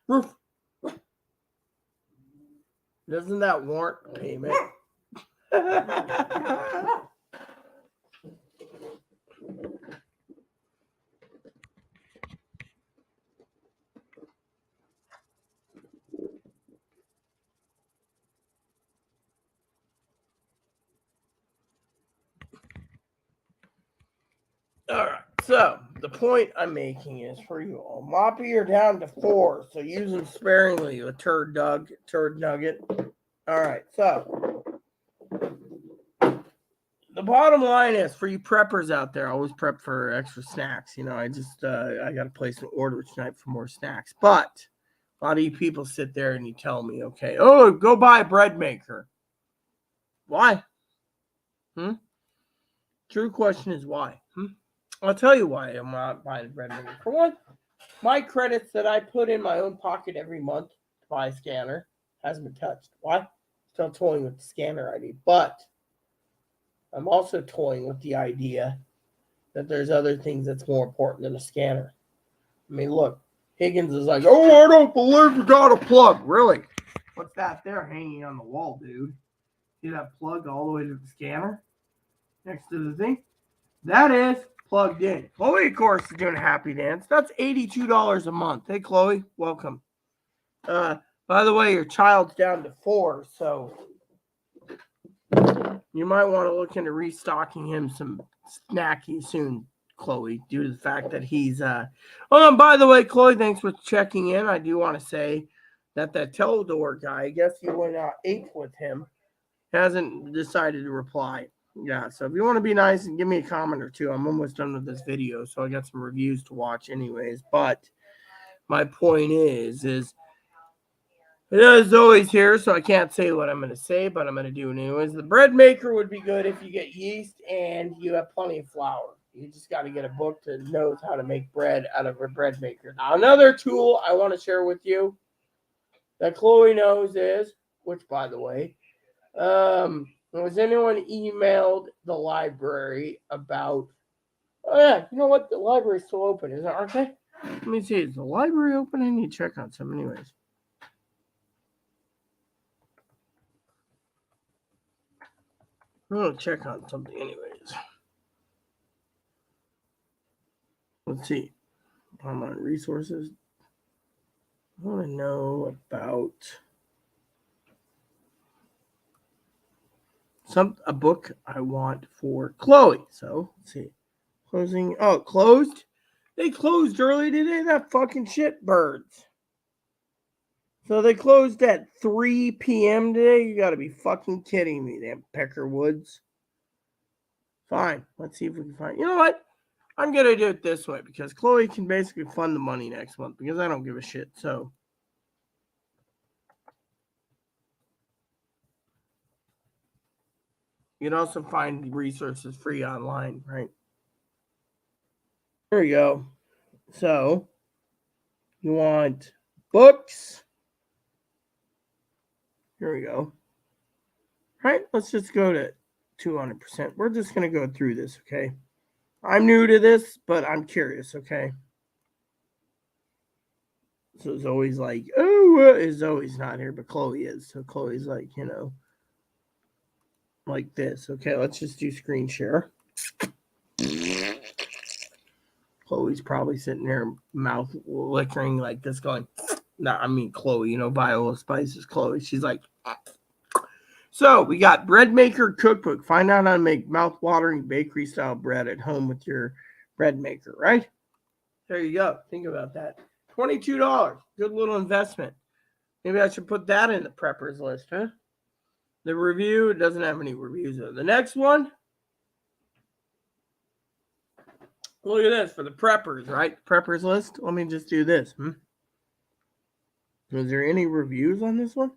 [SPEAKER 1] Roof. Doesn't that warrant payment? All right. So the point I'm making is for you all. Moppy, you're down to 4, so use them sparingly. A turd nugget. All right. So the bottom line is for you preppers out there, always prep for extra snacks. You know, I got to place an order tonight for more snacks. But a lot of you people sit there and you tell me, okay, oh, go buy a bread maker. Why? True question is why? I'll tell you why I'm not buying a bread maker. For one, my credits that I put in my own pocket every month to buy a scanner hasn't been touched. Why? Still toying with the scanner ID. But I'm also toying with the idea that there's other things that's more important than a scanner. I mean, look, Higgins is like, oh, I don't believe you got a plug. Really? What's that there hanging on the wall, dude? See that plug all the way to the scanner next to the thing? That is plugged in. Chloe, of course, is doing a happy dance. That's $82 a month. Hey, Chloe, welcome. By the way, your child's down to 4, so you might want to look into restocking him some snacky soon, Chloe, due to the fact that he's Oh, and by the way, Chloe, thanks for checking in. I do want to say that Teledor guy, I guess you went out 8th with him, hasn't decided to reply. Yeah, so if you want to be nice and give me a comment or two, I'm almost done with this video, so I got some reviews to watch anyways. But my point is it is always here, so I can't say what I'm going to say, but I'm going to do anyways. The bread maker would be good if you get yeast and you have plenty of flour. You just got to get a book that knows how to make bread out of a bread maker. Now, another tool I want to share with you that Chloe knows is, which, by the way, was anyone emailed the library about, oh yeah, you know what? The library's still open, isn't it? Aren't they? Let me see. Is the library open? I need to check on some anyways. I'm going to check on something anyways. Let's see. Online resources. I want to know about a book I want for Chloe. So, let's see. Closing. Oh, closed? They closed early today. That fucking shit birds. So they closed at 3 p.m. today? You gotta be fucking kidding me, damn Pecker Woods. Fine. Let's see if we can find. You know what? I'm gonna do it this way because Chloe can basically fund the money next month because I don't give a shit. So you can also find resources free online, right? There we go. So you want books? Here we go. All right, let's just go to 200%. We're just gonna go through this, okay? I'm new to this, but I'm curious, okay? So Zoe's like, oh, Zoe's not here, but Chloe is. So Chloe's like, like this. Okay, let's just do screen share. Chloe's probably sitting there, mouth licking like this, going, no, I mean Chloe, Viola Spice's Chloe. She's like, so we got bread maker cookbook. Find out how to make mouth-watering bakery-style bread at home with your bread maker, right? There you go. Think about that. $22. Good little investment. Maybe I should put that in the preppers list, huh? The review, it doesn't have any reviews though. The next one, look at this for the preppers, right? Preppers list. Let me just do this. Is there any reviews on this one?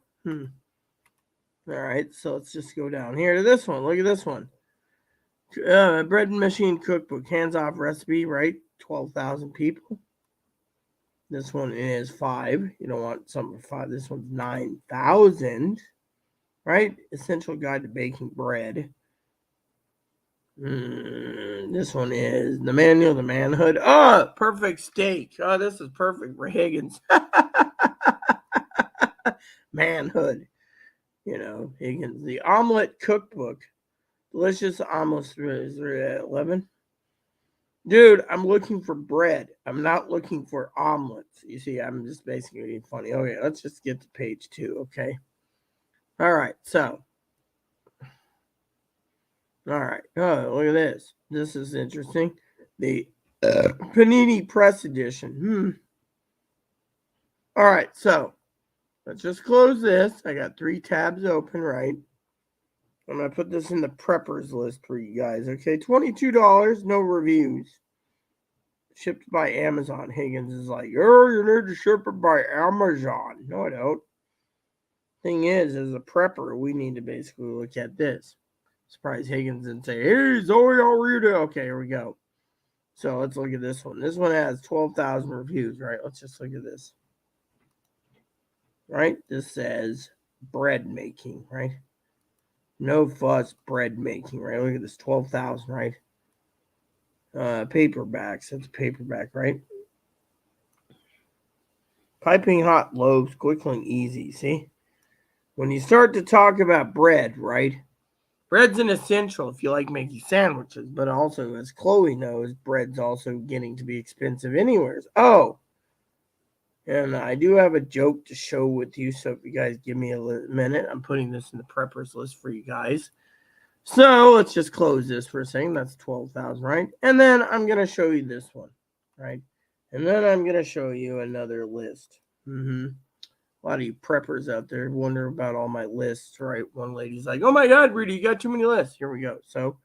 [SPEAKER 1] All right, so let's just go down here to this one. Look at this one. Bread and machine cookbook, hands-off recipe, right? 12,000 people. This one is 5. You don't want something for 5. This one's 9,000. Right? Essential Guide to Baking Bread. This one is the Manual to Manhood. Oh, perfect steak. Oh, this is perfect for Higgins. Manhood. Higgins. The Omelet Cookbook. Delicious omelets through 11. Dude, I'm looking for bread. I'm not looking for omelets. You see, I'm just basically being funny. Okay, let's just get to page 2, okay? All right, so. All right. Oh, look at this. This is interesting. The Panini Press Edition. All right, so let's just close this. I got 3 tabs open, right? I'm going to put this in the preppers list for you guys, okay? $22, no reviews. Shipped by Amazon. Higgins is like, oh, you need to ship it by Amazon. No, I don't. Thing is, as a prepper, we need to basically look at this. Surprise Higgins and say, hey, Zoe, I'll read it. Okay, here we go. So let's look at this one. This one has 12,000 reviews, right? Let's just look at this. Right? This says bread making, right? No fuss bread making, right? Look at this, 12,000, right? Paperbacks. That's a paperback, right? Piping hot loaves, quickly and easy. See? When you start to talk about bread, right? Bread's an essential if you like making sandwiches, but also, as Chloe knows, bread's also getting to be expensive anywhere. Oh, and I do have a joke to show with you, so if you guys give me a minute, I'm putting this in the preppers list for you guys. So let's just close this for a second. That's 12,000, right? And then I'm going to show you this one, right? And then I'm going to show you another list. A lot of you preppers out there wonder about all my lists, right? One lady's like, oh my God, Rita, you got too many lists. Here we go. So,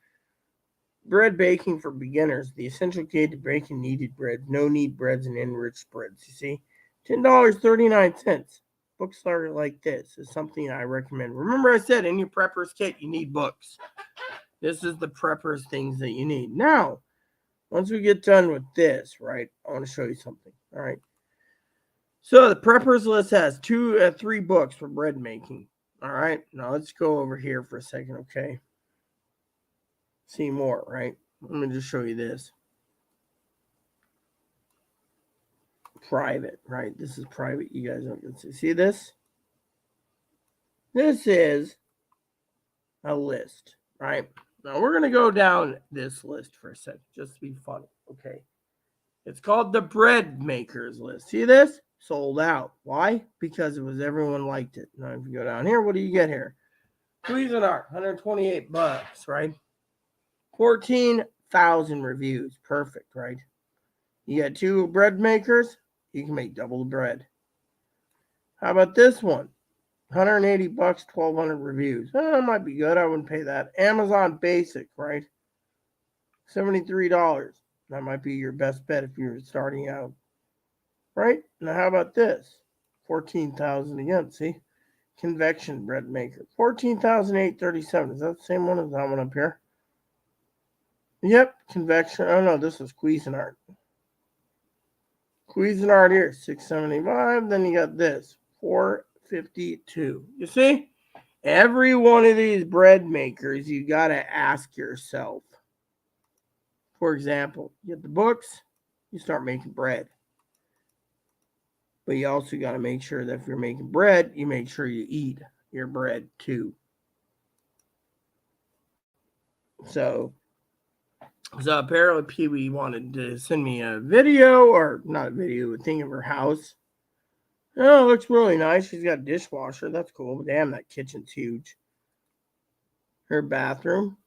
[SPEAKER 1] bread baking for beginners. The essential guide to baking kneaded breads, no knead breads, and enriched breads. You see? $10.39. Books are like this is something I recommend. Remember I said in your prepper's kit, you need books. This is the prepper's things that you need. Now, once we get done with this, right, I want to show you something. All right. So the preppers list has 3 books for bread making. All right. Now let's go over here for a second, okay? See more, right? Let me just show you this. Private, right? This is private. You guys don't get to see this. This is a list, right? Now we're going to go down this list for a second, just to be funny, okay? It's called the bread makers list. See this? Sold out. Why? Because it was everyone liked it. Now if you go down here, what do you get here? Cuisinart, $128, right? 14,000 reviews. Perfect, right? You got 2 bread makers, you can make double the bread. How about this one? $180, 1,200 reviews. That might be good. I wouldn't pay that. Amazon Basic, right? $73. That might be your best bet if you're starting out. Right? Now how about this? 14,000 again. See? Convection bread maker. 14,837. Is that the same one as that one up here? Yep, convection. Oh no, this is Cuisinart. Cuisinart here, $675. Then you got this, $452. You see? Every one of these bread makers, you got to ask yourself. For example, you get the books, you start making bread. But you also got to make sure that if you're making bread, you make sure you eat your bread too. So apparently Pee-wee wanted to send me a video, or not a video, a thing of her house. Oh, it looks really nice. She's got a dishwasher. That's cool. But damn, that kitchen's huge. Her bathroom.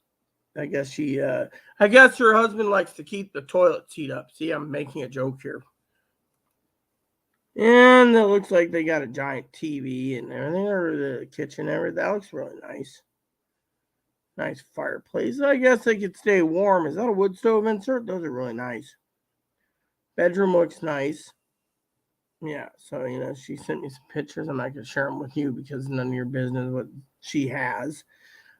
[SPEAKER 1] I guess her husband likes to keep the toilet seat up. See, I'm making a joke here. And it looks like they got a giant TV and everything, or the kitchen, everything. That looks really nice. Nice fireplace. I guess they could stay warm. Is that a wood stove insert? Those are really nice. Bedroom looks nice. Yeah, so, she sent me some pictures. I'm not going to share them with you because none of your business what she has.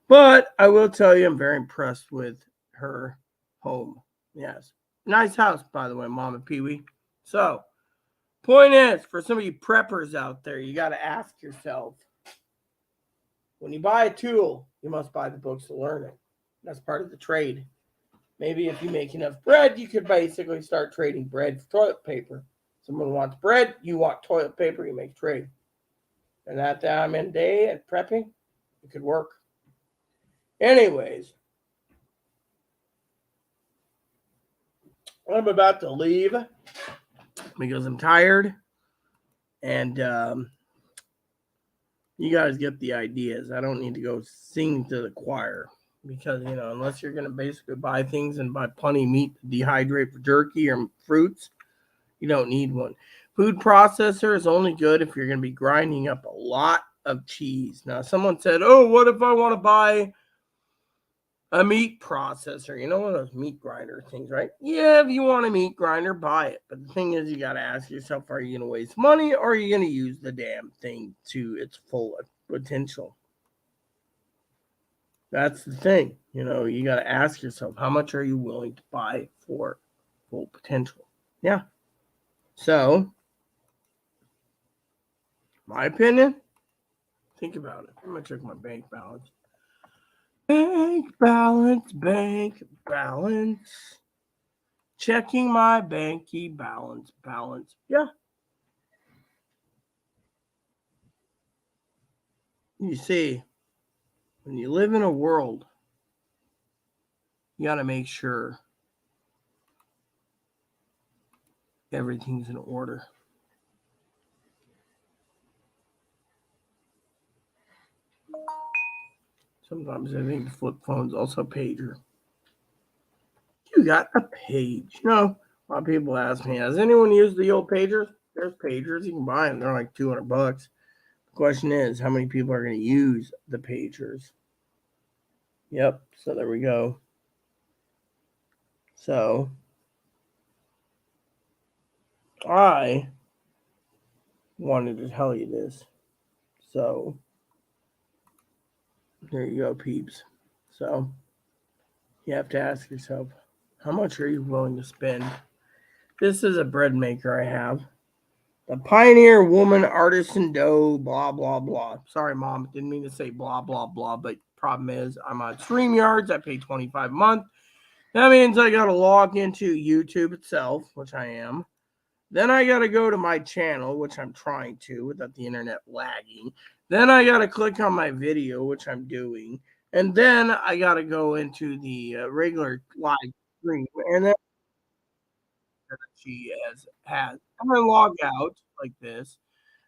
[SPEAKER 1] But I will tell you, I'm very impressed with her home. Yes. Nice house, by the way, Mom and Pee-wee. So, Point is, for some of you preppers out there, you got to ask yourself, when you buy a tool, you must buy the books to learn it. That's part of the trade. Maybe if you make enough bread, you could basically start trading bread for toilet paper. Someone wants bread, you want toilet paper, you make trade. And that time and day at prepping, it could work. Anyways, I'm about to leave because I'm tired. And you guys get the ideas. I don't need to go sing to the choir. Because, unless you're going to basically buy things and buy plenty of meat to dehydrate for jerky or fruits, you don't need one. Food processor is only good if you're going to be grinding up a lot of cheese. Now, someone said, oh, what if I want to buy a meat processor? You know, one of those meat grinder things, right? Yeah, if you want a meat grinder, buy it. But the thing is, you got to ask yourself, are you going to waste money or are you going to use the damn thing to its full potential? That's the thing. You got to ask yourself, how much are you willing to buy for full potential? Yeah. So, my opinion, think about it. I'm going to check my bank balance. Bank balance. Checking my banky balance. Yeah. You see, when you live in a world, you got to make sure everything's in order. Sometimes I think the flip phone's also a pager. You got a page. A lot of people ask me, has anyone used the old pagers? There's pagers. You can buy them. They're like $200. The question is, how many people are going to use the pagers? Yep. So there we go. So I wanted to tell you this. So there you go, peeps. So you have to ask yourself, how much are you willing to spend? This is a bread maker I have. The Pioneer Woman Artisan Dough, blah, blah, blah. Sorry, Mom. Didn't mean to say blah, blah, blah. But problem is, I'm on StreamYards. I pay $25 a month. That means I got to log into YouTube itself, which I am. Then I got to go to my channel, which I'm trying to without the internet lagging. Then I got to click on my video, which I'm doing. And then I got to go into the regular live stream. And then she has. I'm going to log out like this.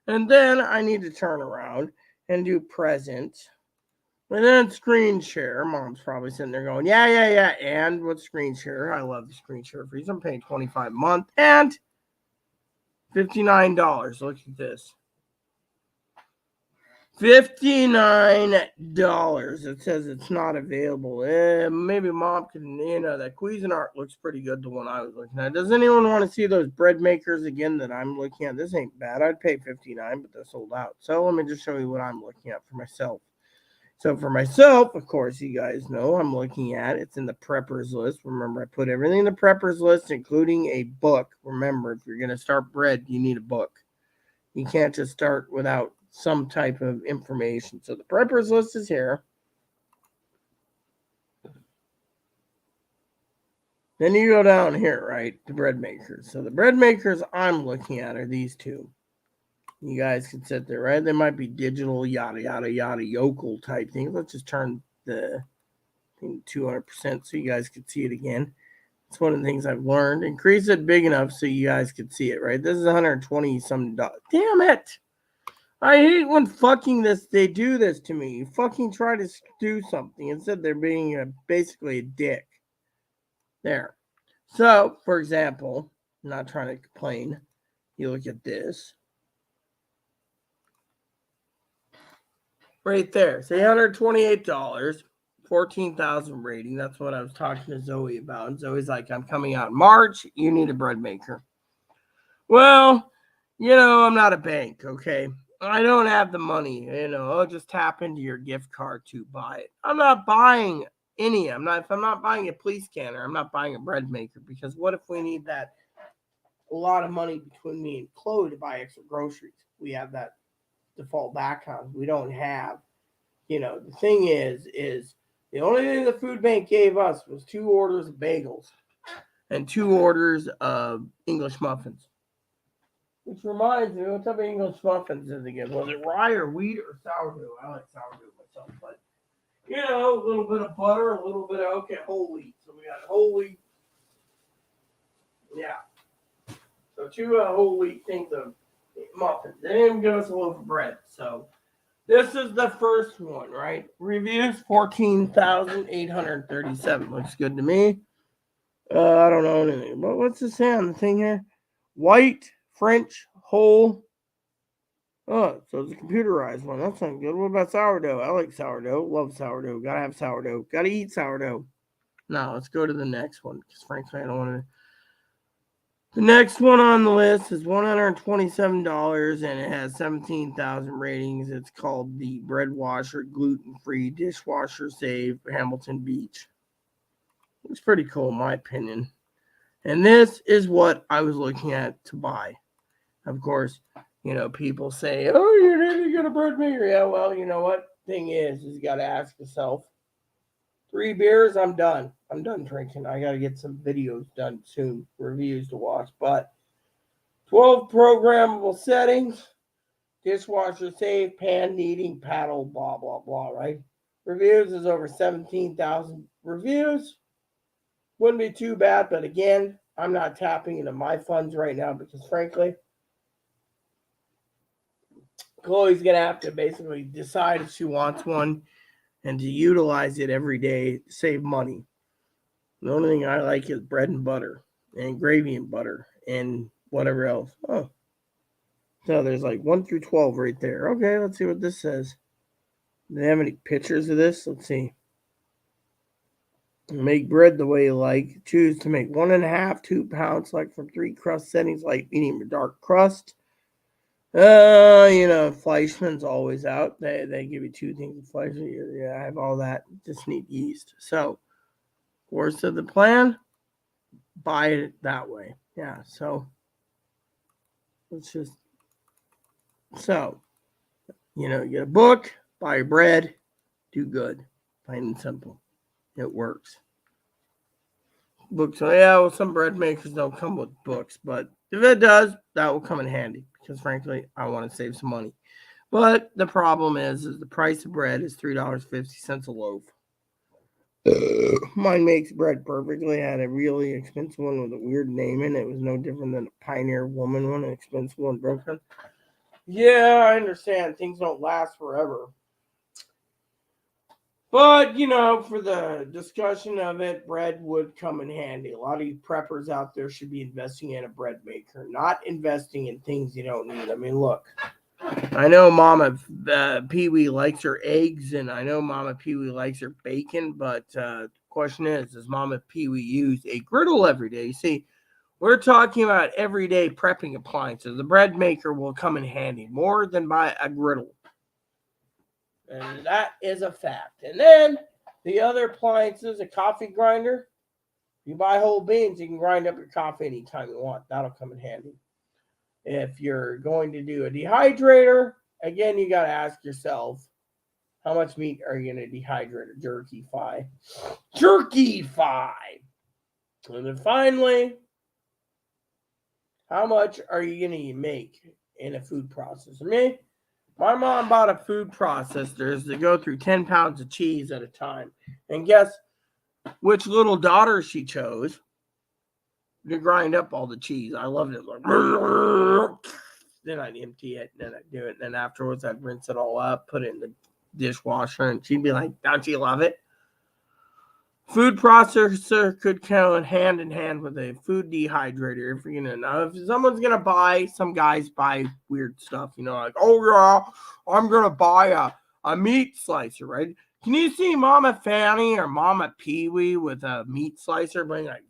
[SPEAKER 1] And then I need to turn around and do present. And then screen share. Mom's probably sitting there going, yeah. And with screen share, I love the screen share fees. I'm paying $25 a month and $59. Look at this. $59. It says it's not available. Maybe Mom can, that Cuisinart looks pretty good, the one I was looking at. Does anyone want to see those bread makers again that I'm looking at? This ain't bad. I'd pay $59, but they're sold out. So let me just show you what I'm looking at for myself. So for myself, of course, you guys know I'm looking at, it's in the preppers list. Remember, I put everything in the preppers list, including a book. Remember, if you're going to start bread, you need a book. You can't just start without some type of information. So the preppers list is here. Then you go down here, right, to bread makers. So the bread makers I'm looking at are these two. You guys can sit there, right? They might be digital, yada, yada, yada, yokel type things. Let's just turn the thing 200% so you guys can see it again. It's one of the things I've learned. Increase it big enough so you guys can see it, right? This is 120 some dollars. Damn it. I hate when they do this to me. You fucking try to do something. Instead, they're being basically a dick. There. So, for example, I'm not trying to complain. You look at this. Right there. Say $128, 14,000 rating. That's what I was talking to Zoe about. And Zoe's like, I'm coming out in March. You need a bread maker. Well, I'm not a bank, okay? I don't have the money, I'll just tap into your gift card to buy it. I'm not buying any. If I'm not buying a police scanner, I'm not buying a bread maker, because what if we need that a lot of money between me and Chloe to buy extra groceries. We have that to fall back on. We don't have, the thing is the only thing the food bank gave us was 2 orders of bagels and 2 orders of English muffins. Which reminds me, what type of English muffins did they give? Was it rye or wheat or sourdough? I like sourdough myself, but a little bit of butter, a little bit of whole wheat. So we got whole wheat. Yeah. So 2 whole wheat things of muffins. They didn't even give us a loaf of bread. So this is the first one, right? Reviews 14,837. Looks good to me. I don't know anything. But what's it say on the thing here? White, French, whole. Oh, so it's a computerized one. That's not good. What about sourdough? I like sourdough. Love sourdough. Gotta have sourdough. Gotta eat sourdough. Now, let's go to the next one. Because frankly, I don't want to. The next one on the list is $127 and it has 17,000 ratings. It's called the Bread Washer Gluten-Free Dishwasher Save Hamilton Beach. It's pretty cool in my opinion. And this is what I was looking at to buy. Of course, people say, oh, you need to get a bread maker. Yeah, well, you know what? Thing is you got to ask yourself, 3 beers, I'm done. I'm done drinking. I got to get some videos done soon, reviews to watch. But 12 programmable settings, dishwasher safe, pan kneading, paddle, blah, blah, blah, right? Reviews is over 17,000 reviews. Wouldn't be too bad, but again, I'm not tapping into my funds right now because frankly, Chloe's going to have to basically decide if she wants one and to utilize it every day to save money. The only thing I like is bread and butter and gravy and butter and whatever else. Oh, so there's like 1 through 12 right there. Okay, let's see what this says. Do they have any pictures of this? Let's see. Make bread the way you like. Choose to make 1.5, 2 pounds, select from 3 crust settings, light, medium, or dark crust. Fleischmann's always out. They give you 2 things of Fleischmann. Yeah, I have all that. Just need yeast. So, course of the plan, buy it that way. Yeah, so let's just, you get a book, buy your bread, do good. Plain and simple. It works. Books, some bread makers don't come with books, but if it does, that will come in handy because frankly, I want to save some money. But the problem is the price of bread is $3.50 a loaf. Mine makes bread perfectly. I had a really expensive one with a weird name in it. It was no different than a Pioneer Woman one, an expensive one, broken. Yeah, I understand. Things don't last forever. But, for the discussion of it, bread would come in handy. A lot of you preppers out there should be investing in a bread maker, not investing in things you don't need. I mean, look, I know Mama Pee-wee likes her eggs, and I know Mama Pee-wee likes her bacon, but the question is, does Mama Pee-wee use a griddle every day? You see, we're talking about everyday prepping appliances. The bread maker will come in handy more than buy a griddle. And that is a fact. And then the other appliances, a coffee grinder. You buy whole beans, you can grind up your coffee anytime you want. That'll come in handy. If you're going to do a dehydrator, again, you got to ask yourself, how much meat are you going to dehydrate or jerkify? And then finally, how much are you going to make in a food processor? My mom bought a food processor to go through 10 pounds of cheese at a time. And guess which little daughter she chose to grind up all the cheese. I loved it. Then I'd empty it, and then I'd do it. And then afterwards, I'd rinse it all up, put it in the dishwasher, and she'd be like, don't you love it? Food processor could go hand in hand with a food dehydrator. If someone's going to buy, some guys buy weird stuff, like, oh, yeah, I'm going to buy a meat slicer, right? Can you see Mama Fanny or Mama Pee-wee with a meat slicer being like,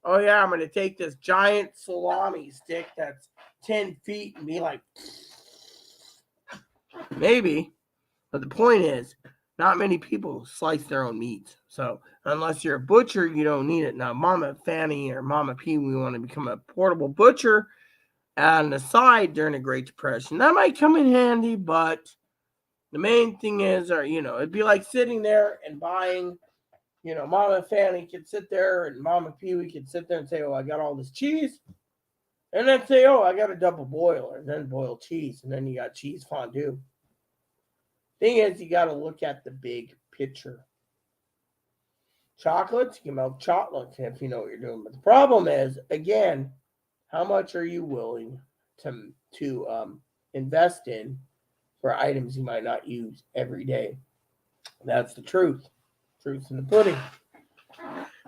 [SPEAKER 1] oh, yeah, I'm going to take this giant salami stick that's 10 feet and be like, maybe. But the point is, Not many people slice their own meats. So unless you're a butcher, you don't need it. Now, Mama Fanny or Mama P, we want to become a portable butcher on the side during the Great Depression. That might come in handy, but the main thing is, or it'd be like sitting there and buying. Mama Fanny could sit there and Mama Pee Wee could sit there and say, "Oh, I got all this cheese," and then say, "Oh, I got a double boiler," and then boil cheese, and then you got cheese fondue. Thing is, you got to look at the big picture. Chocolates, you can milk chocolates if you know what you're doing. But the problem is, again, how much are you willing to invest in for items you might not use every day? That's the truth. Truth's in the pudding.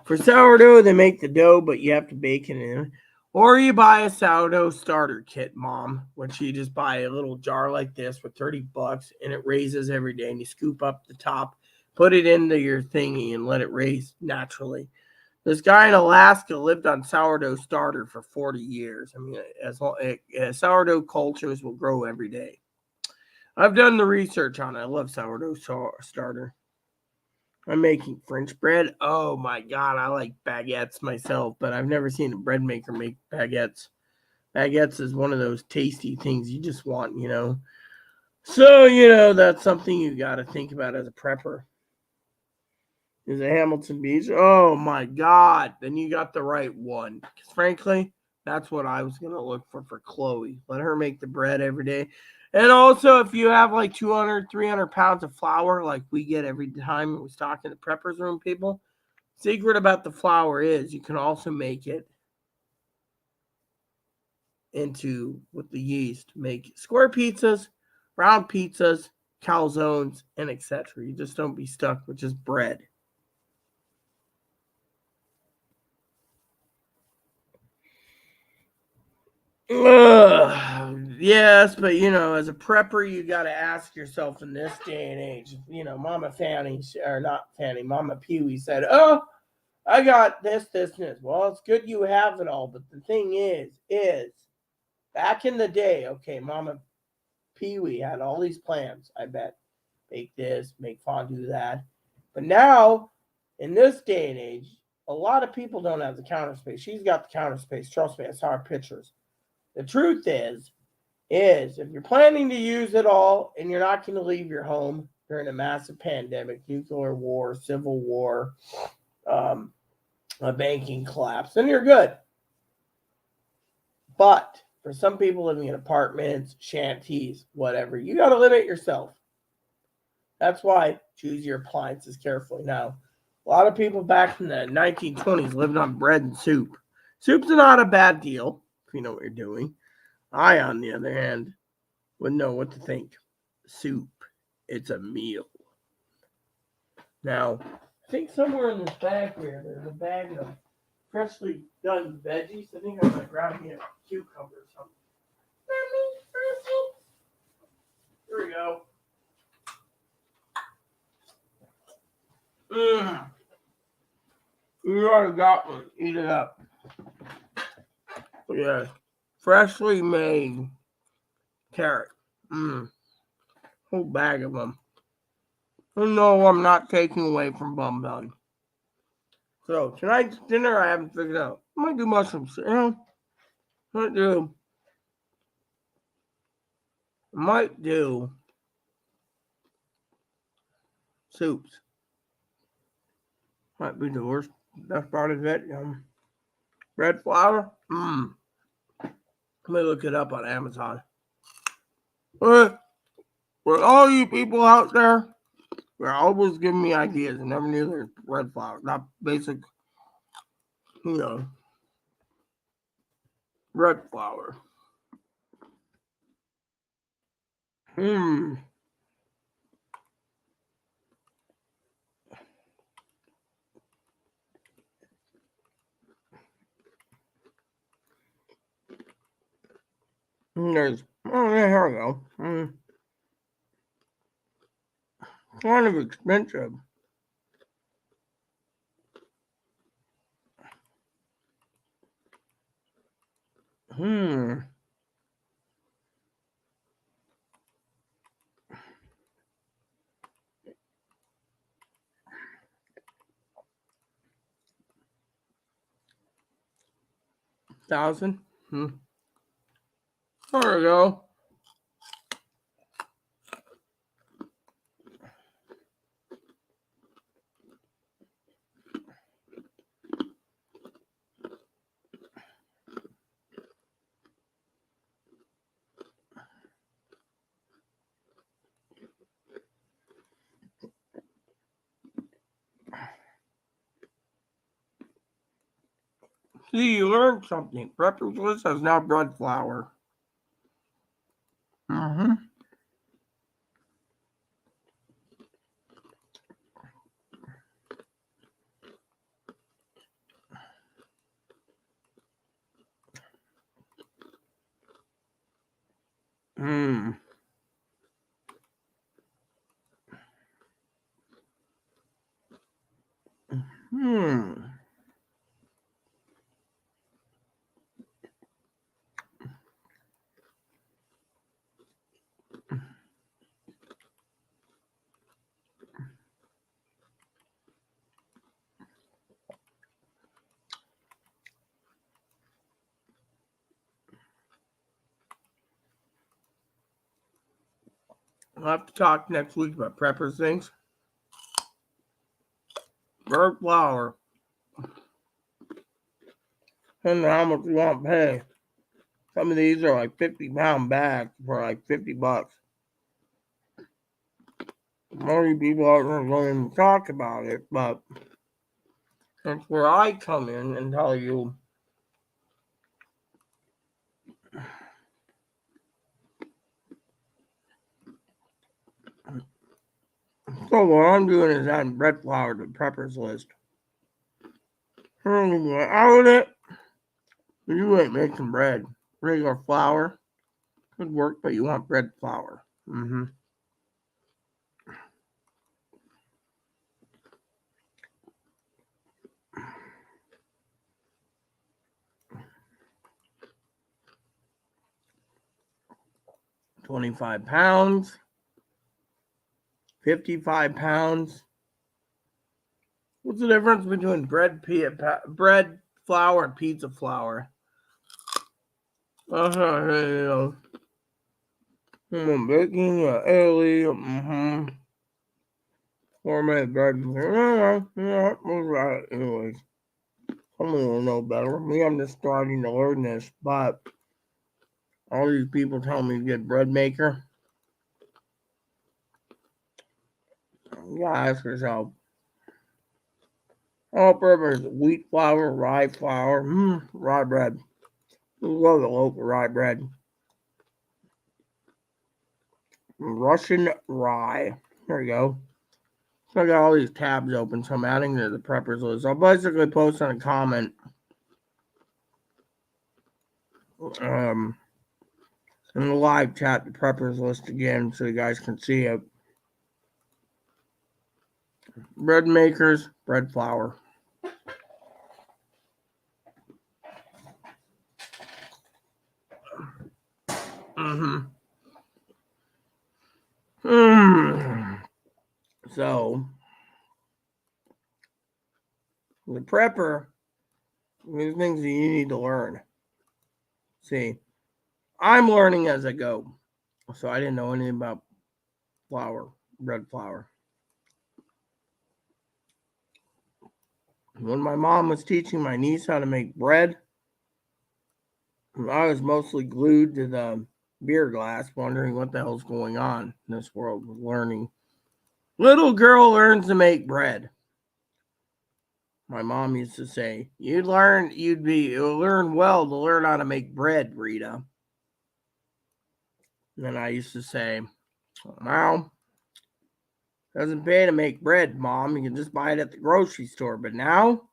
[SPEAKER 1] For sourdough, they make the dough, but you have to bake it in. Or you buy a sourdough starter kit, Mom, which you just buy a little jar like this for $30 and it raises every day. And you scoop up the top, put it into your thingy, and let it raise naturally. This guy in Alaska lived on sourdough starter for 40 years. I mean, as sourdough cultures will grow every day. I've done the research on it. I love sourdough starter. I'm making French bread. Oh my God, I like baguettes myself, but I've never seen a bread maker make baguettes. Baguettes is one of those tasty things you just want. So, that's something you got to think about as a prepper. Is it Hamilton Beach? Oh my God, then you got the right one. Because frankly, that's what I was going to look for Chloe. Let her make the bread every day. And also, if you have like 200, 300 pounds of flour, like we get every time we stock in the preppers room, people, secret about the flour is you can also make it into, with the yeast, make square pizzas, round pizzas, calzones, and etc. You just don't be stuck with just bread. Yes, but as a prepper, you got to ask yourself in this day and age. Mama Fanny, or not Fanny, Mama Pee Wee said, "Oh, I got this, this, and this." Well, it's good you have it all, but the thing is, back in the day, okay, Mama Pee Wee had all these plans. I bet make this, make fondue that, but now in this day and age, a lot of people don't have the counter space. She's got the counter space. Trust me, I saw her pictures. The truth is if you're planning to use it all and you're not going to leave your home during a massive pandemic, nuclear war, civil war, a banking collapse, then you're good. But for some people living in apartments, shanties, whatever, you got to limit yourself. That's why choose your appliances carefully. Now, a lot of people back in the 1920s lived on bread and soup. Soup's not a bad deal if you know what you're doing. I, on the other hand, wouldn't know what to think. Soup, it's a meal. Now, I think somewhere in this bag here, there's a bag of freshly done veggies. I think I'm going to grab me a cucumber or something. Here we go. You already got one. Eat it up. Yeah. Freshly made carrot. Whole bag of them. No, I'm not taking away from Bum Bun. So tonight's dinner I haven't figured out. I might do mushrooms. Might do soups. Might be the worst. Best part of it. Red flour. Let me look it up on Amazon. For all you people out there, you're always giving me ideas. I never knew there's red flour. Not basic, you know, red flour. There's, yeah, here we go. Kind of expensive. 1,000. There we go. See, you learned something. Prepper's List has now bread flour. Mm-hmm. Hmm. Hmm. We'll have to talk next week about Prepper's things. Bread flour. I don't know how much you want to pay. Some of these are like 50-pound bags for like $50. Many people aren't going to talk about it, but that's where I come in and tell you. So what I'm doing is adding bread flour to Prepper's List. Out with it. You ain't making bread. Regular flour could work, but you want bread flour. Mm-hmm. £25, 55 pounds. What's the difference between bread flour and pizza flour? I'm baking Italy. Homemade bread. Yeah, right. Anyways, someone will know better. Me, I'm just starting to learn this, but all these people tell me to get bread maker. You gotta ask yourself, all purpose wheat flour, rye flour, rye bread. Love the local rye bread. Russian rye. There you go. So I got all these tabs open, so I'm adding to the Prepper's List. I'll basically post on a comment in the live chat the Prepper's List again so you guys can see it. Bread makers, bread flour. So, the prepper, there's things that you need to learn. See, I'm learning as I go. So I didn't know anything about flour, bread flour. When my mom was teaching my niece how to make bread, I was mostly glued to the beer glass, wondering what the hell's going on in this world with learning. Little girl learns to make bread. My mom used to say, you'll learn well to learn how to make bread, Rita. And I used to say, well, doesn't pay to make bread, Mom. You can just buy it at the grocery store. But now,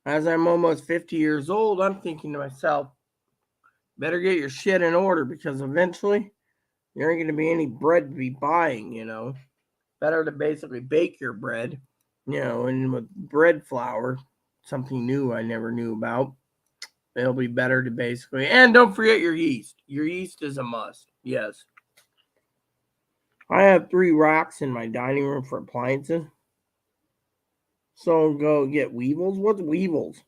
[SPEAKER 1] as I'm almost 50 years old, I'm thinking to myself, better get your shit in order because eventually there ain't going to be any bread to be buying, Better to basically bake your bread, and with bread flour, something new I never knew about. It'll be better to basically, and don't forget your yeast. Your yeast is a must. Yes. I have 3 racks in my dining room for appliances. So go get Weevils. What's Weevils?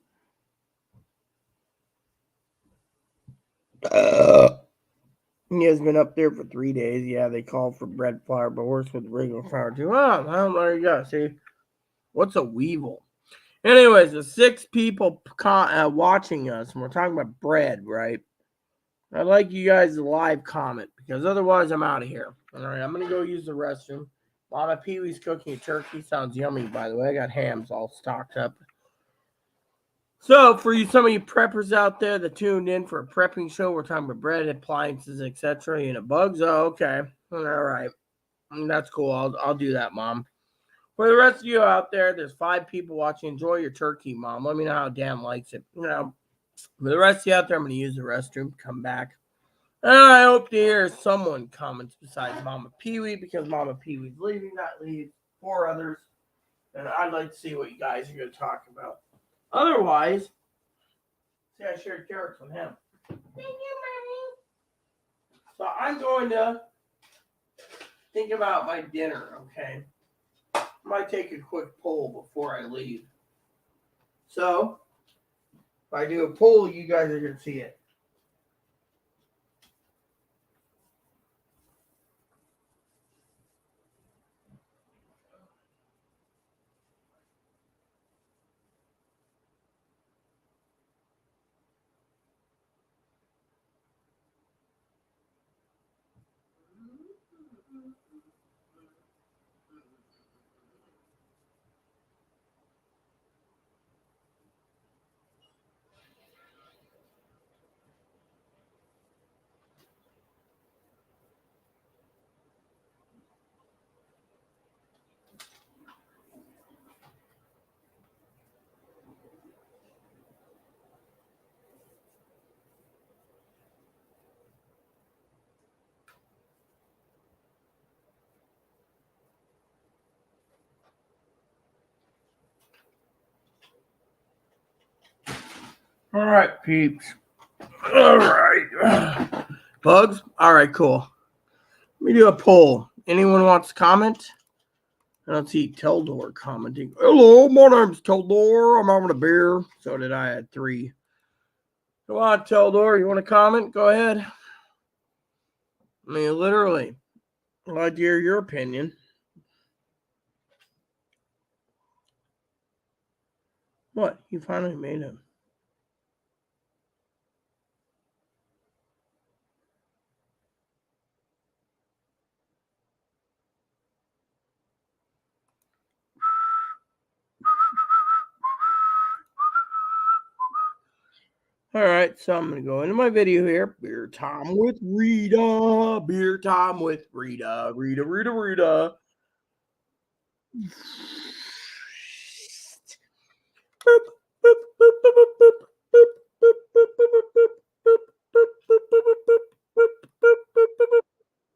[SPEAKER 1] He has been up there for 3 days. Yeah, they call for bread flour, but works with regular flour too. Oh, well, there you go. See, what's a weevil? Anyways, the 6 people watching us, and we're talking about bread, right? I'd like you guys to live comment because otherwise I'm out of here. All right, I'm gonna go use the restroom. Mama Pee Wee's cooking a turkey. Sounds yummy, by the way. I got hams all stocked up. So, for you, some of you preppers out there that tuned in for a prepping show, we're talking about bread, appliances, etc. You know, bugs. Oh, okay, all right, that's cool. I'll do that, Mom. For the rest of you out there, there's 5 people watching. Enjoy your turkey, Mom. Let me know how Dan likes it. You know, for the rest of you out there, I'm going to use the restroom. Come back. And I hope to hear someone comments besides Mama Pee Wee because Mama Pee Wee's leaving. That leaves 4 others. And I'd like to see what you guys are going to talk about. Otherwise, see, I shared carrots with him. Thank you, Mommy. So I'm going to think about my dinner, okay? I might take a quick poll before I leave. So, if I do a poll, you guys are going to see it. All right, peeps. All right. Bugs? All right, cool. Let me do a poll. Anyone wants to comment? I don't see Teldor commenting. Hello, my name's Teldor. I'm having a beer. So did I. Had 3. Come on, Teldor. You want to comment? Go ahead. I mean, literally. I'd like to hear your opinion. What? You finally made him. All right, so I'm going to go into my video here. Beer time with Rita. Beer time with Rita. Rita.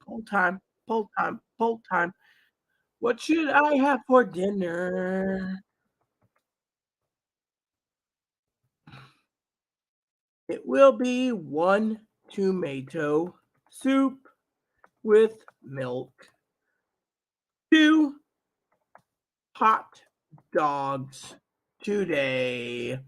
[SPEAKER 1] Poll time. What should I have for dinner? It will be 1 tomato soup with milk, 2 hot dogs today.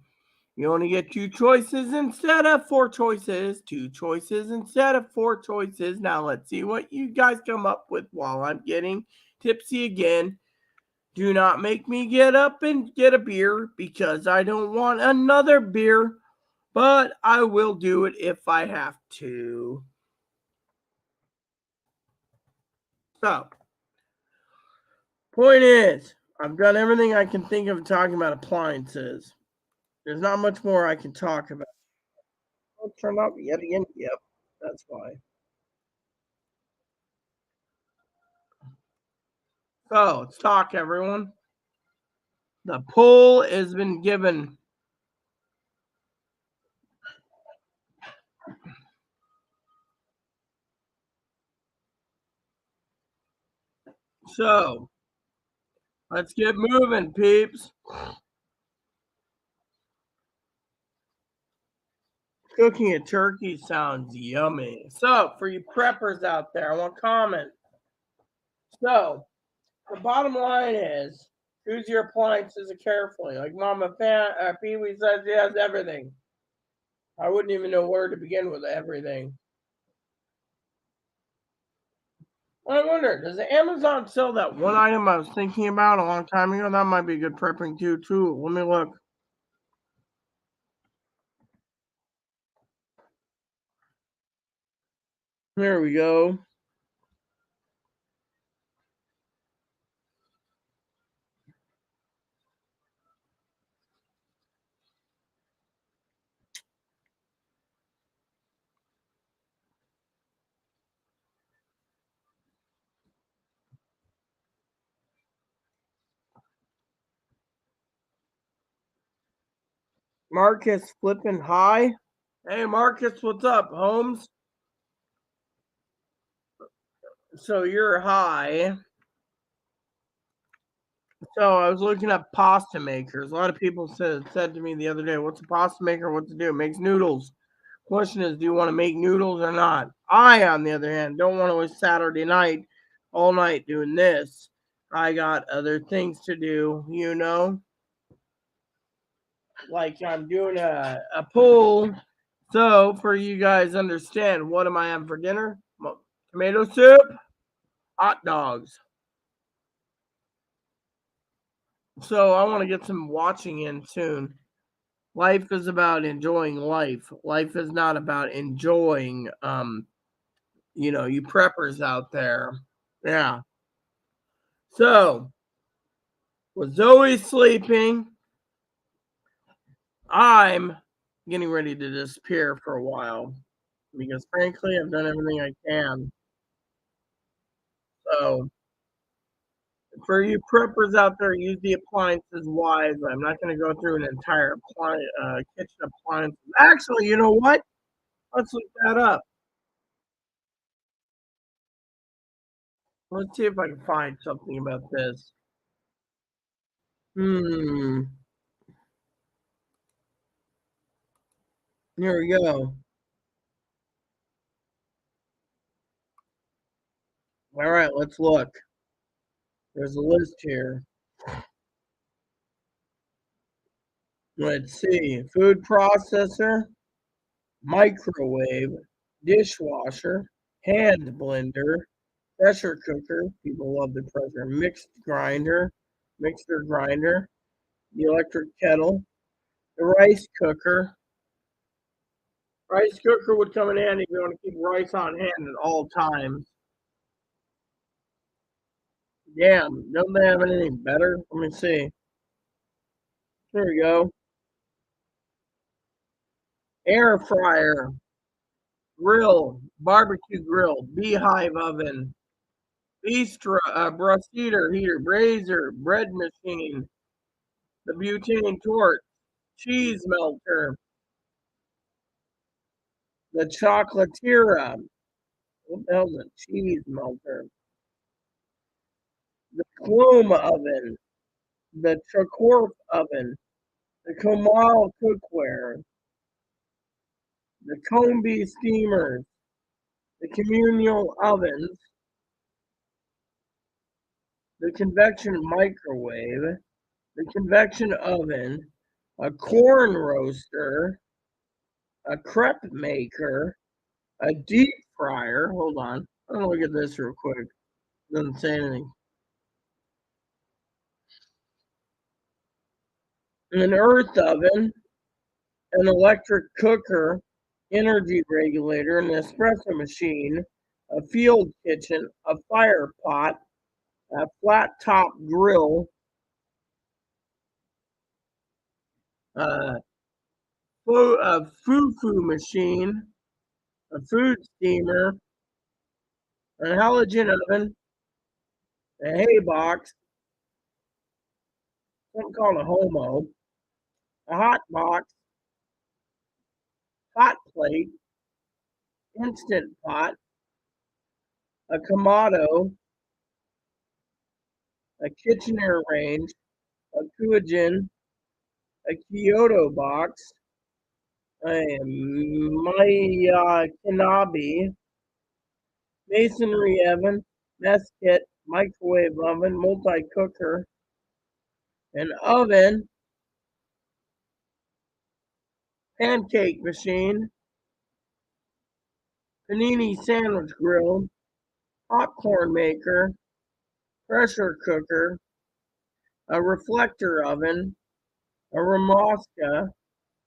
[SPEAKER 1] You only get 2 choices instead of 4 choices. 2 choices instead of 4 choices. Now let's see what you guys come up with while I'm getting tipsy again. Do not make me get up and get a beer because I don't want another beer, but I will do it if I have to. So, point is, I've done everything I can think of talking about appliances. There's not much more I can talk about. I'll turn up yet again. Yep, that's why. So, let's talk, everyone. The poll has been given. So, let's get moving, peeps. Cooking a turkey sounds yummy. So, for you preppers out there, I want comment. So, the bottom line is, choose your appliances carefully. Like Mama Pee Wee says, he has everything. I wouldn't even know where to begin with everything. I wonder, does Amazon sell that one item I was thinking about a long time ago? That might be good prepping too. Let me look. There we go. Marcus flipping high. Hey Marcus, what's up, Holmes? So you're high. So I was looking up pasta makers. A lot of people said to me the other day, "What's a pasta maker? What to do? It makes noodles." Question is, do you want to make noodles or not? I, on the other hand, don't want to waste Saturday night all night doing this. I got other things to do, like I'm doing a pool. So for you guys understand, what am I having for dinner? Tomato soup, hot dogs. So I want to get some watching in soon. Life is about enjoying life. Life is not about enjoying you preppers out there. Yeah. So with Zoe sleeping, I'm getting ready to disappear for a while because frankly I've done everything I can. So for you preppers out there, use the appliances wisely. I'm not going to go through an entire kitchen appliance. Actually, you know what? Let's look that up. Let's see if I can find something about this. Hmm. Here we go. All right, let's look. There's a list here. Let's see. Food processor, microwave, dishwasher, hand blender, pressure cooker. People love the pressure. Mixer grinder, the electric kettle, the rice cooker. Rice cooker would come in handy if you want to keep rice on hand at all times. Damn, don't they have anything better? Let me see. There we go. Air fryer, grill, barbecue grill, beehive oven, bistro, brasseter heater, brazier, bread machine, the butane torch, cheese melter, the chocolatiera. What the hell's a cheese melter? The Clume oven, the Chocorf oven, the Comal cookware, the Combi steamers, the communal ovens, the convection microwave, the convection oven, a corn roaster, a crepe maker, a deep fryer. Hold on. I'm gonna look at this real quick. Doesn't say anything. An earth oven, an electric cooker, energy regulator, an espresso machine, a field kitchen, a fire pot, a flat top grill, a, a fufu machine, a food steamer, a halogen oven, a hay box, something called a homo, a hot box, hot plate, instant pot, a Kamado, a Kitchener range, a Kuajin, a Kyoto box, a Maya Kanabi, masonry oven, mess kit, microwave oven, multi cooker, an oven, pancake machine, panini sandwich grill, popcorn maker, pressure cooker, a reflector oven, a Ramoska,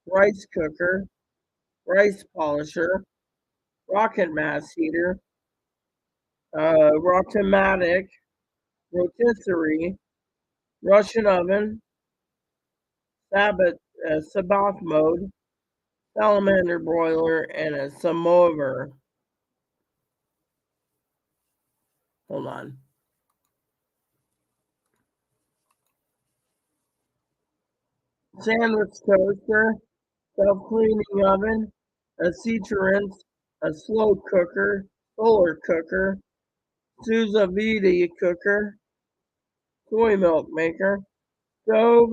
[SPEAKER 1] rice cooker, rice polisher, rocket mass heater, Rotamatic, rotisserie, Russian oven, Sabbath mode, salamander broiler, and a samovar. Hold on. Sandwich toaster, self-cleaning oven, a Citroen, a slow cooker, solar cooker, Souza Vidi cooker, soy milk maker, stove,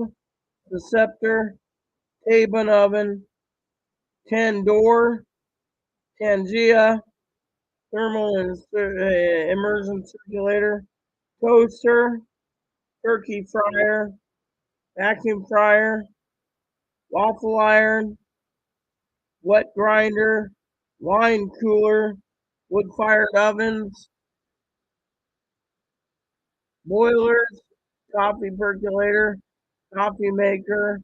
[SPEAKER 1] Deceptor, Tabun oven, Tandoor, Tangia, thermal and immersion circulator, toaster, turkey fryer, vacuum fryer, waffle iron, wet grinder, wine cooler, wood-fired ovens, boilers, coffee percolator, coffee maker,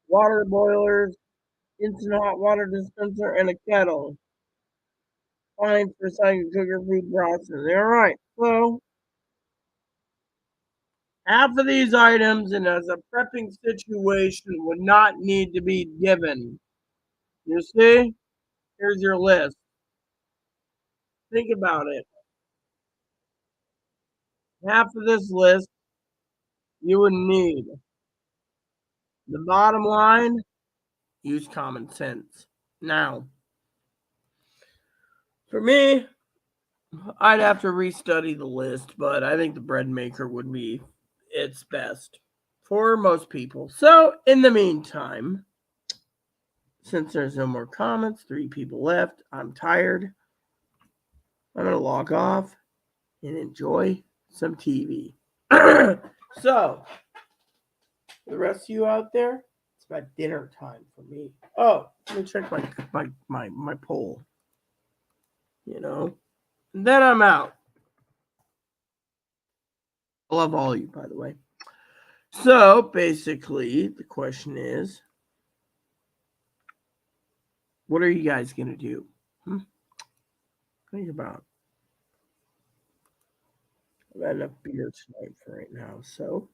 [SPEAKER 1] water boilers, instant hot water dispenser, and a kettle. Fine for second cooker food processing. All right, so half of these items, and as a prepping situation, would not need to be given. You see? Here's your list. Think about it. Half of this list you would need. The bottom line, use common sense. Now, for me, I'd have to restudy the list, but I think the bread maker would be its best for most people. So, in the meantime, since there's no more comments, 3 people left, I'm tired. I'm going to log off and enjoy some TV. So, the rest of you out there, it's about dinner time for me. Oh, let me check my poll. And then I'm out. I love all of you, by the way. So, basically, the question is, what are you guys going to do? Think about it. I've had enough beer tonight for right now, so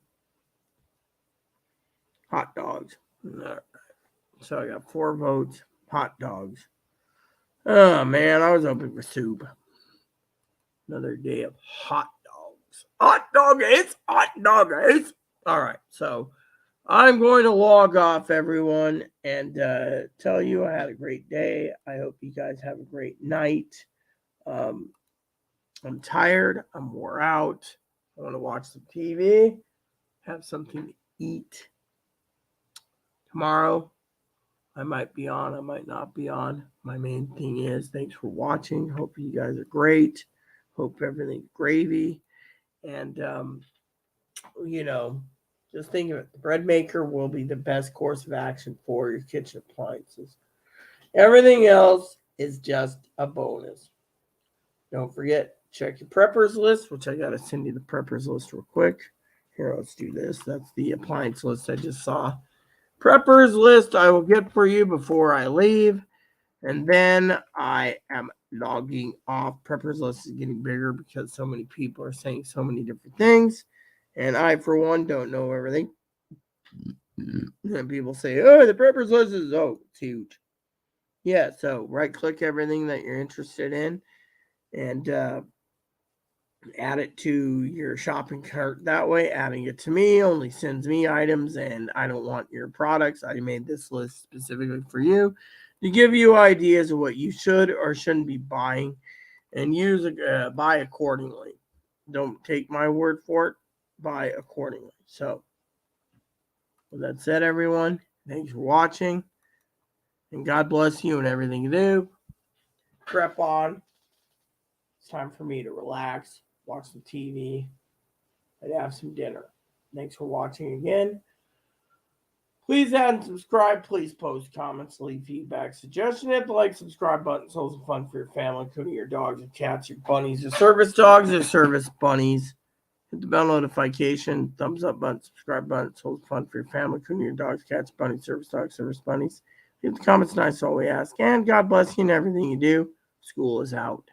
[SPEAKER 1] hot dogs. All right. So I got 4 votes. Hot dogs. Oh man, I was hoping for soup. Another day of hot dogs. Hot dog it's hot dog it's. All right, so I'm going to log off, everyone, and tell you I had a great day. I hope you guys have a great night. I'm tired. I'm wore out. I want to watch some TV, have something to eat. Tomorrow, I might be on, I might not be on. My main thing is thanks for watching. Hope you guys are great. Hope everything's gravy. And, just think of it. The bread maker will be the best course of action for your kitchen appliances. Everything else is just a bonus. Don't forget, check your preppers list, which I got to send you the preppers list real quick. Here, let's do this. That's the appliance list I just saw. Preppers list I will get for you before I leave. And then I am logging off. Preppers list is getting bigger because so many people are saying so many different things. And I, for one, don't know everything. And people say, oh, the preppers list is, it's huge. Yeah, so right-click everything that you're interested in and add it to your shopping cart. That way, adding it to me only sends me items, and I don't want your products. I made this list specifically for you to give you ideas of what you should or shouldn't be buying, and buy accordingly. Don't take my word for it. Buy accordingly. So, with that said, everyone, thanks for watching, and God bless you and everything you do. Prep on. It's time for me to relax, watch some TV, and have some dinner. Thanks for watching again. Please add and subscribe. Please post comments, leave feedback, suggestion. Hit the like, subscribe button. So it's fun for your family, including your dogs, your cats, your bunnies, your service dogs, your service bunnies. Hit the bell notification, thumbs up button, subscribe button. So it's fun for your family, including your dogs, cats, bunnies, service dogs, service bunnies. Leave the comments nice, all we ask. And God bless you in everything you do. School is out.